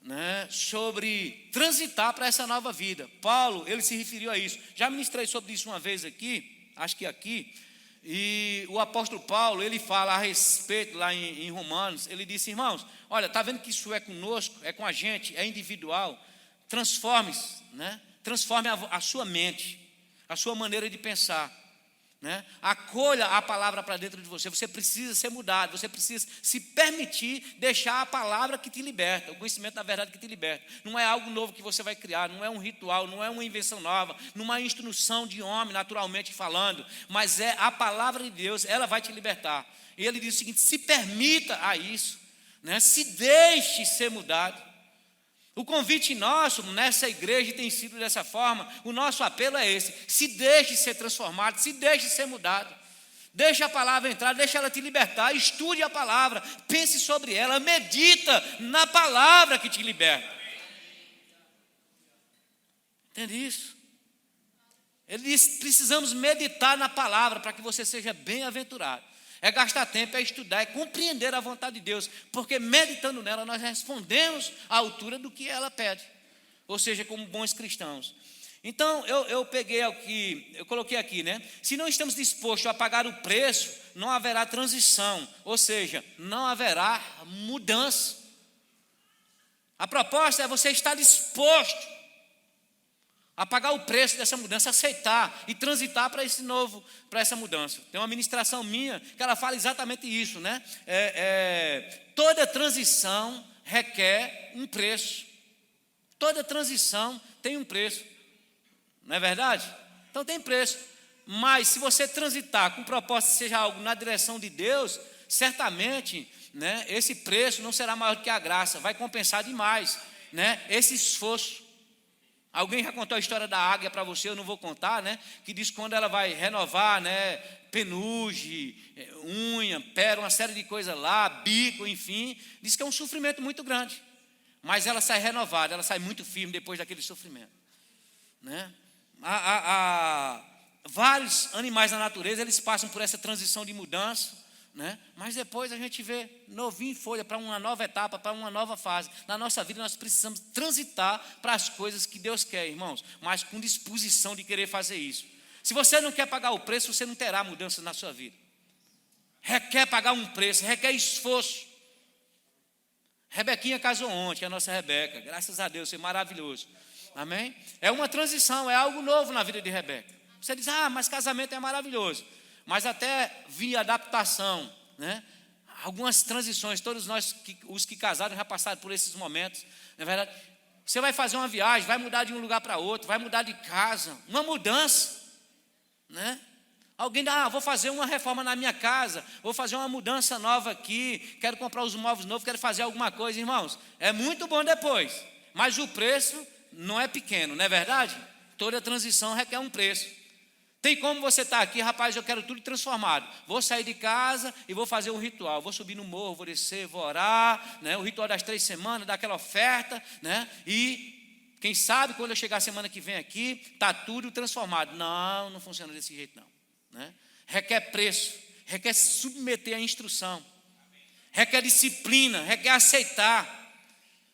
né, sobre transitar para essa nova vida. Paulo, ele se referiu a isso. Já ministrei sobre isso uma vez aqui, acho que aqui, e o apóstolo Paulo, ele fala a respeito lá em Romanos, ele disse: irmãos, olha, está vendo que isso é conosco, é com a gente, é individual, transforme-se, né? Transforme a sua mente, a sua maneira de pensar, né? Acolha a palavra para dentro de você. Você precisa ser mudado, você precisa se permitir deixar a palavra que te liberta, o conhecimento da verdade que te liberta. Não é algo novo que você vai criar, não é um ritual, não é uma invenção nova, não é uma instrução de homem naturalmente falando, mas é a palavra de Deus, ela vai te libertar. E ele diz o seguinte: se permita a isso, né? Se deixe ser mudado. O convite nosso nessa igreja tem sido dessa forma. O nosso apelo é esse: se deixe ser transformado, se deixe ser mudado. Deixe a palavra entrar, deixe ela te libertar. Estude a palavra, pense sobre ela, medita na palavra que te liberta. Entende isso? Ele diz: precisamos meditar na palavra para que você seja bem-aventurado. É gastar tempo, é estudar, é compreender a vontade de Deus, porque meditando nela nós respondemos à altura do que ela pede, ou seja, como bons cristãos. Então eu peguei aqui, eu coloquei aqui, né? Se não estamos dispostos a pagar o preço, não haverá transição, ou seja, não haverá mudança. A proposta é você estar disposto a pagar o preço dessa mudança, aceitar e transitar para esse novo, para essa mudança. Tem uma ministração minha que ela fala exatamente isso, né? Toda transição requer um preço. Toda transição tem um preço. Não é verdade? Então tem preço. Mas se você transitar com propósito, seja algo na direção de Deus, certamente, né, esse preço não será maior do que a graça, vai compensar demais, né, esse esforço. Alguém já contou a história da águia para você, eu não vou contar, né? Que diz que quando ela vai renovar, né? Penugem, unha, pera, uma série de coisas lá, bico, enfim. Diz que é um sofrimento muito grande. Mas ela sai renovada, ela sai muito firme depois daquele sofrimento, né? Vários animais na natureza, eles passam por essa transição de mudança, né? Mas depois a gente vê novinho em folha para uma nova etapa, para uma nova fase. Na nossa vida nós precisamos transitar para as coisas que Deus quer, irmãos, mas com disposição de querer fazer isso. Se você não quer pagar o preço, você não terá mudança na sua vida. requer pagar um preço, requer esforço. Rebequinha casou ontem, a nossa Rebeca, graças a Deus, foi maravilhoso. Amém? É uma transição, é algo novo na vida de Rebeca. Você diz, mas casamento é maravilhoso. Mas até via adaptação, né? Algumas transições, todos nós, os que casaram, já passaram por esses momentos. Não é verdade? Você vai fazer uma viagem, vai mudar de um lugar para outro, vai mudar de casa, uma mudança, né? Alguém diz, vou fazer uma reforma na minha casa, vou fazer uma mudança nova aqui, quero comprar os móveis novos, quero fazer alguma coisa. Irmãos, é muito bom depois, mas o preço não é pequeno, não é verdade? Toda transição requer um preço. Tem como você estar aqui, rapaz, eu quero tudo transformado. Vou sair de casa e vou fazer um ritual. Vou subir no morro, vou descer, vou orar, né? O ritual das 3 semanas, dar aquela oferta, né? E quem sabe quando eu chegar a semana que vem aqui, está tudo transformado. Não funciona desse jeito não. Né? Requer preço, requer se submeter à instrução, requer disciplina, requer aceitar,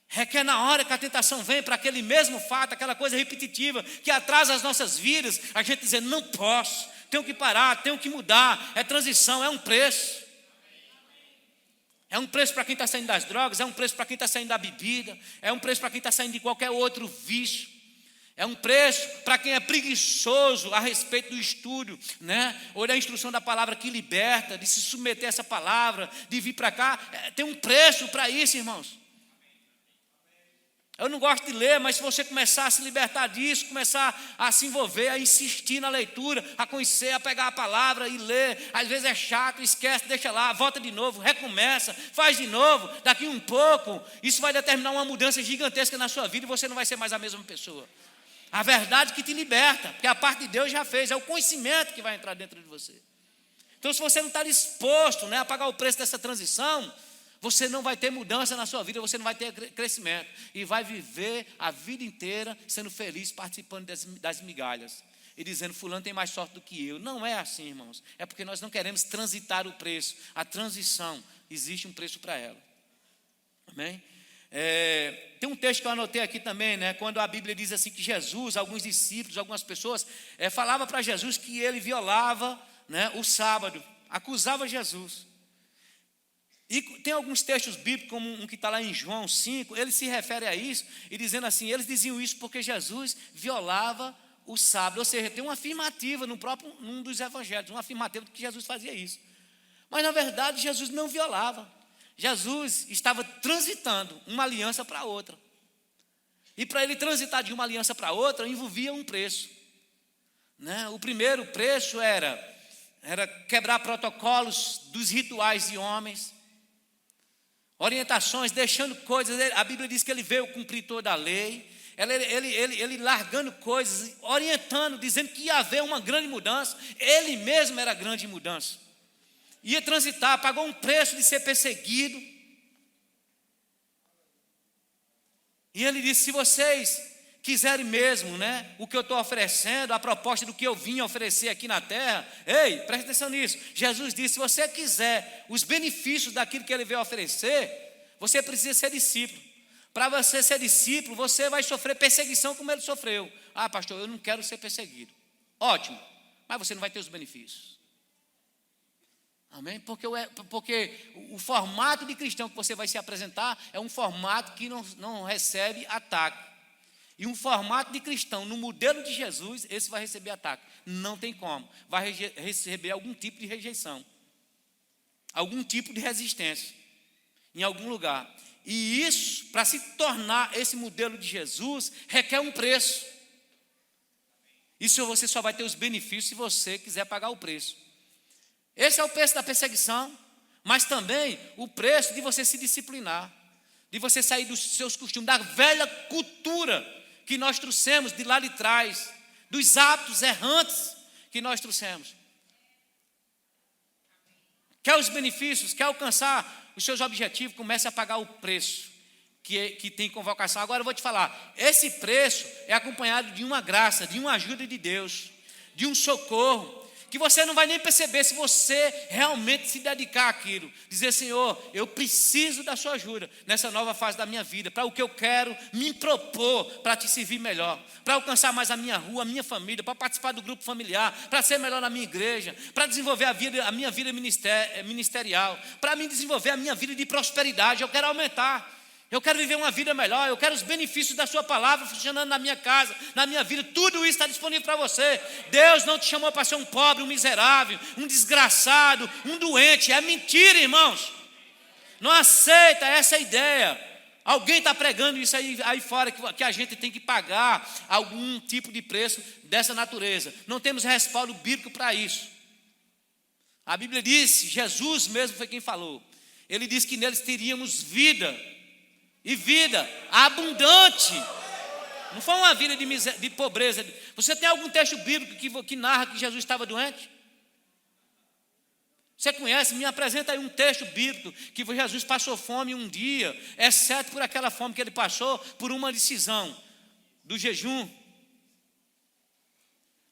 requer na hora que a tentação vem para aquele mesmo fato, aquela coisa repetitiva que atrasa as nossas vidas, a gente dizer, não posso, tenho que parar, tenho que mudar, é transição, é um preço. É um preço para quem está saindo das drogas, é um preço para quem está saindo da bebida, é um preço para quem está saindo de qualquer outro vício. É um preço para quem é preguiçoso a respeito do estudo, né? Ou da instrução da palavra que liberta, de se submeter a essa palavra, de vir para cá. Tem um preço para isso, irmãos. Eu não gosto de ler, mas se você começar a se libertar disso, começar a se envolver, a insistir na leitura, a conhecer, a pegar a palavra e ler, às vezes é chato, esquece, deixa lá, volta de novo, recomeça, faz de novo, daqui um pouco, isso vai determinar uma mudança gigantesca na sua vida e você não vai ser mais a mesma pessoa. A verdade que te liberta, porque a parte de Deus já fez, é o conhecimento que vai entrar dentro de você. Então, se você não está disposto, né, a pagar o preço dessa transição, você não vai ter mudança na sua vida, você não vai ter crescimento. E vai viver a vida inteira sendo feliz, participando das migalhas. E dizendo, fulano tem mais sorte do que eu. Não é assim, irmãos. É porque nós não queremos transitar o preço. A transição, existe um preço para ela. Amém? Tem um texto que eu anotei aqui também, né, quando a Bíblia diz assim que Jesus, alguns discípulos, algumas pessoas, falava para Jesus que ele violava, né, o sábado, acusava Jesus. E tem alguns textos bíblicos, como um que está lá em João 5, ele se refere a isso, e dizendo assim, eles diziam isso porque Jesus violava o sábado. Ou seja, tem uma afirmativa num dos evangelhos, uma afirmativa de que Jesus fazia isso. Mas na verdade Jesus não violava. Jesus estava transitando uma aliança para outra. E para ele transitar de uma aliança para outra, envolvia um preço. Né? O primeiro preço era quebrar protocolos dos rituais de homens, orientações, deixando coisas. A Bíblia diz que ele veio cumprir toda a lei. Ele largando coisas, orientando, dizendo que ia haver uma grande mudança. Ele mesmo era a grande mudança. Ia transitar, pagou um preço de ser perseguido. E ele disse, se vocês quiserem mesmo, né, o que eu estou oferecendo, a proposta do que eu vim oferecer aqui na terra, ei, presta atenção nisso. Jesus disse, se você quiser os benefícios daquilo que ele veio oferecer, você precisa ser discípulo. Para você ser discípulo, você vai sofrer perseguição como ele sofreu. Pastor, eu não quero ser perseguido. Ótimo, mas você não vai ter os benefícios. Amém? Porque o formato de cristão que você vai se apresentar é um formato que não recebe ataque. E um formato de cristão no modelo de Jesus, esse vai receber ataque. Não tem como. Vai receber algum tipo de rejeição. Algum tipo de resistência. Em algum lugar. E isso, para se tornar esse modelo de Jesus, requer um preço. Isso você só vai ter os benefícios se você quiser pagar o preço. Esse é o preço da perseguição, mas também o preço de você se disciplinar, de você sair dos seus costumes, da velha cultura que nós trouxemos de lá de trás, dos hábitos errantes que nós trouxemos. Quer os benefícios, quer alcançar os seus objetivos, comece a pagar o preço que tem convocação. Agora eu vou te falar, esse preço é acompanhado de uma graça, de uma ajuda de Deus, de um socorro, que você não vai nem perceber se você realmente se dedicar àquilo. Dizer, Senhor, eu preciso da sua ajuda nessa nova fase da minha vida, para o que eu quero me propor para te servir melhor, para alcançar mais a minha rua, a minha família, para participar do grupo familiar, para ser melhor na minha igreja, para desenvolver a minha vida ministerial, para me desenvolver a minha vida de prosperidade. Eu quero aumentar. Eu quero viver uma vida melhor, eu quero os benefícios da sua palavra funcionando na minha casa, na minha vida. Tudo isso está disponível para você. Deus não te chamou para ser um pobre, um miserável, um desgraçado, um doente. É mentira, irmãos. Não aceita essa ideia. Alguém está pregando isso aí fora, que a gente tem que pagar algum tipo de preço dessa natureza. Não temos respaldo bíblico para isso. A Bíblia diz, Jesus mesmo foi quem falou. Ele disse que neles teríamos vida. E vida abundante. Não foi uma vida de pobreza. Você tem algum texto bíblico que narra que Jesus estava doente? Você conhece? Me apresenta aí um texto bíblico que Jesus passou fome um dia, exceto por aquela fome que ele passou por uma decisão do jejum.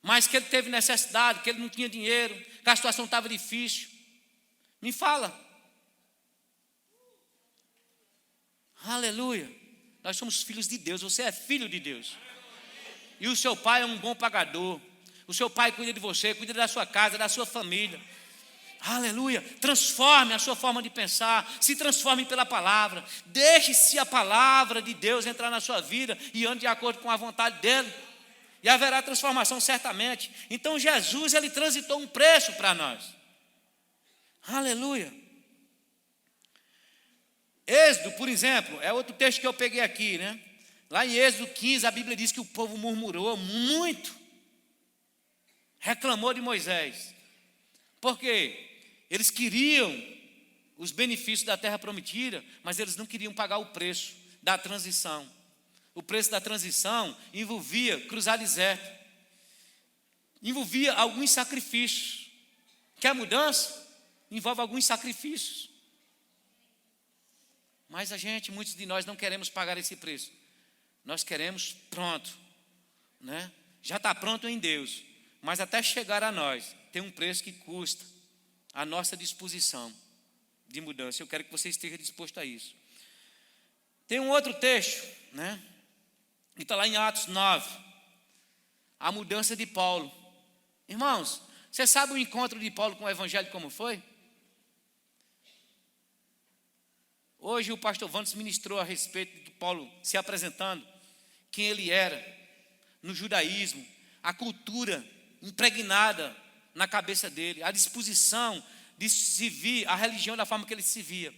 Mas que ele teve necessidade, que ele não tinha dinheiro, que a situação estava difícil. Me fala. Aleluia. Nós somos filhos de Deus. Você é filho de Deus. E o seu pai é um bom pagador. O seu pai cuida de você, cuida da sua casa, da sua família. Aleluia. Transforme a sua forma de pensar. Se transforme pela palavra. Deixe-se a palavra de Deus entrar na sua vida e ande de acordo com a vontade dele. E haverá transformação certamente. Então Jesus, ele transitou um preço para nós. Aleluia. Êxodo, por exemplo, é outro texto que eu peguei aqui, né? Lá em Êxodo 15, a Bíblia diz que o povo murmurou muito, reclamou de Moisés. Por quê? Eles queriam os benefícios da terra prometida, mas eles não queriam pagar o preço da transição. O preço da transição envolvia cruzar deserto, envolvia alguns sacrifícios. Quer mudança? Envolve alguns sacrifícios. Mas muitos de nós não queremos pagar esse preço. Nós queremos pronto, né? Já está pronto em Deus, mas até chegar a nós, tem um preço que custa a nossa disposição de mudança. Eu quero que você esteja disposto a isso. Tem um outro texto, né? Que está lá em Atos 9, a mudança de Paulo. Irmãos, você sabe o encontro de Paulo com o Evangelho como foi? Hoje o pastor Vandes ministrou a respeito de Paulo se apresentando, quem ele era, no judaísmo, a cultura impregnada na cabeça dele, a disposição de se vir, a religião da forma que ele se via.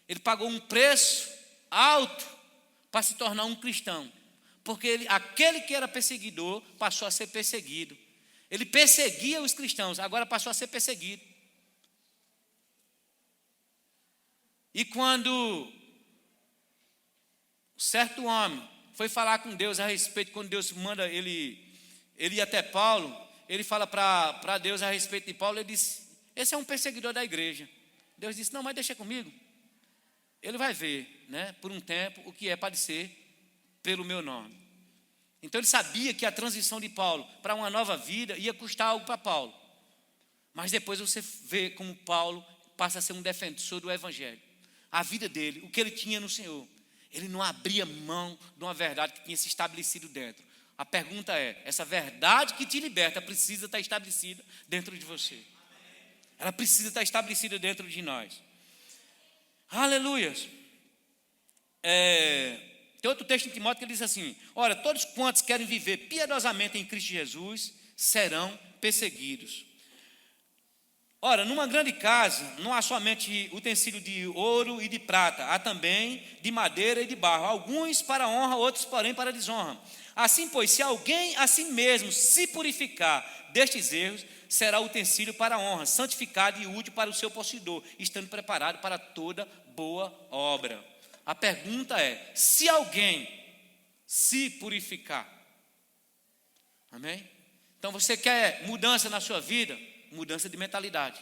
Ele pagou um preço alto para se tornar um cristão, porque aquele que era perseguidor passou a ser perseguido. Ele perseguia os cristãos, agora passou a ser perseguido. E quando certo homem foi falar com Deus a respeito, quando Deus manda ele ir até Paulo, ele fala para Deus a respeito de Paulo, ele disse, esse é um perseguidor da igreja. Deus disse, não, mas deixa comigo. Ele vai ver, né, por um tempo, o que é padecer pelo meu nome. Então ele sabia que a transição de Paulo para uma nova vida ia custar algo para Paulo. Mas depois você vê como Paulo passa a ser um defensor do Evangelho. A vida dele, o que ele tinha no Senhor, ele não abria mão de uma verdade que tinha se estabelecido dentro. A pergunta é, essa verdade que te liberta precisa estar estabelecida dentro de você. Ela precisa estar estabelecida dentro de nós. Aleluia. Tem outro texto em Timóteo que ele diz assim, ora, todos quantos querem viver piedosamente em Cristo Jesus serão perseguidos. Ora, numa grande casa, não há somente utensílio de ouro e de prata, há também de madeira e de barro, alguns para honra, outros, porém, para desonra. Assim, pois, se alguém a si mesmo se purificar destes erros, será utensílio para honra, santificado e útil para o seu possuidor, estando preparado para toda boa obra. A pergunta é, se alguém se purificar, amém? Então, você quer mudança na sua vida? Mudança de mentalidade.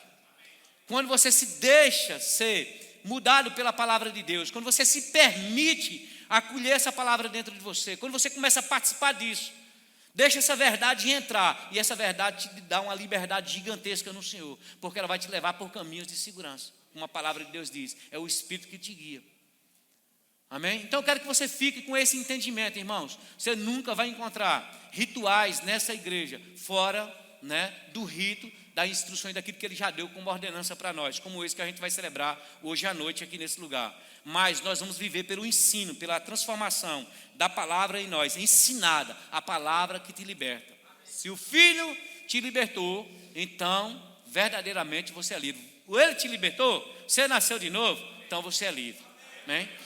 Quando você se deixa ser mudado pela palavra de Deus, quando você se permite acolher essa palavra dentro de você, quando você começa a participar disso, Deixa essa verdade entrar, e essa verdade te dá uma liberdade gigantesca no Senhor, porque ela vai te levar por caminhos de segurança. Uma palavra de Deus diz, é o Espírito que te guia. Amém? Então eu quero que você fique com esse entendimento, irmãos. Você nunca vai encontrar rituais nessa igreja fora, né, do rito, das instruções daquilo que Ele já deu como ordenança para nós, como esse que a gente vai celebrar hoje à noite aqui nesse lugar. Mas nós vamos viver pelo ensino, pela transformação da palavra em nós, ensinada, a palavra que te liberta. Se o Filho te libertou, então verdadeiramente você é livre. Ele te libertou, você nasceu de novo, então você é livre. Amém?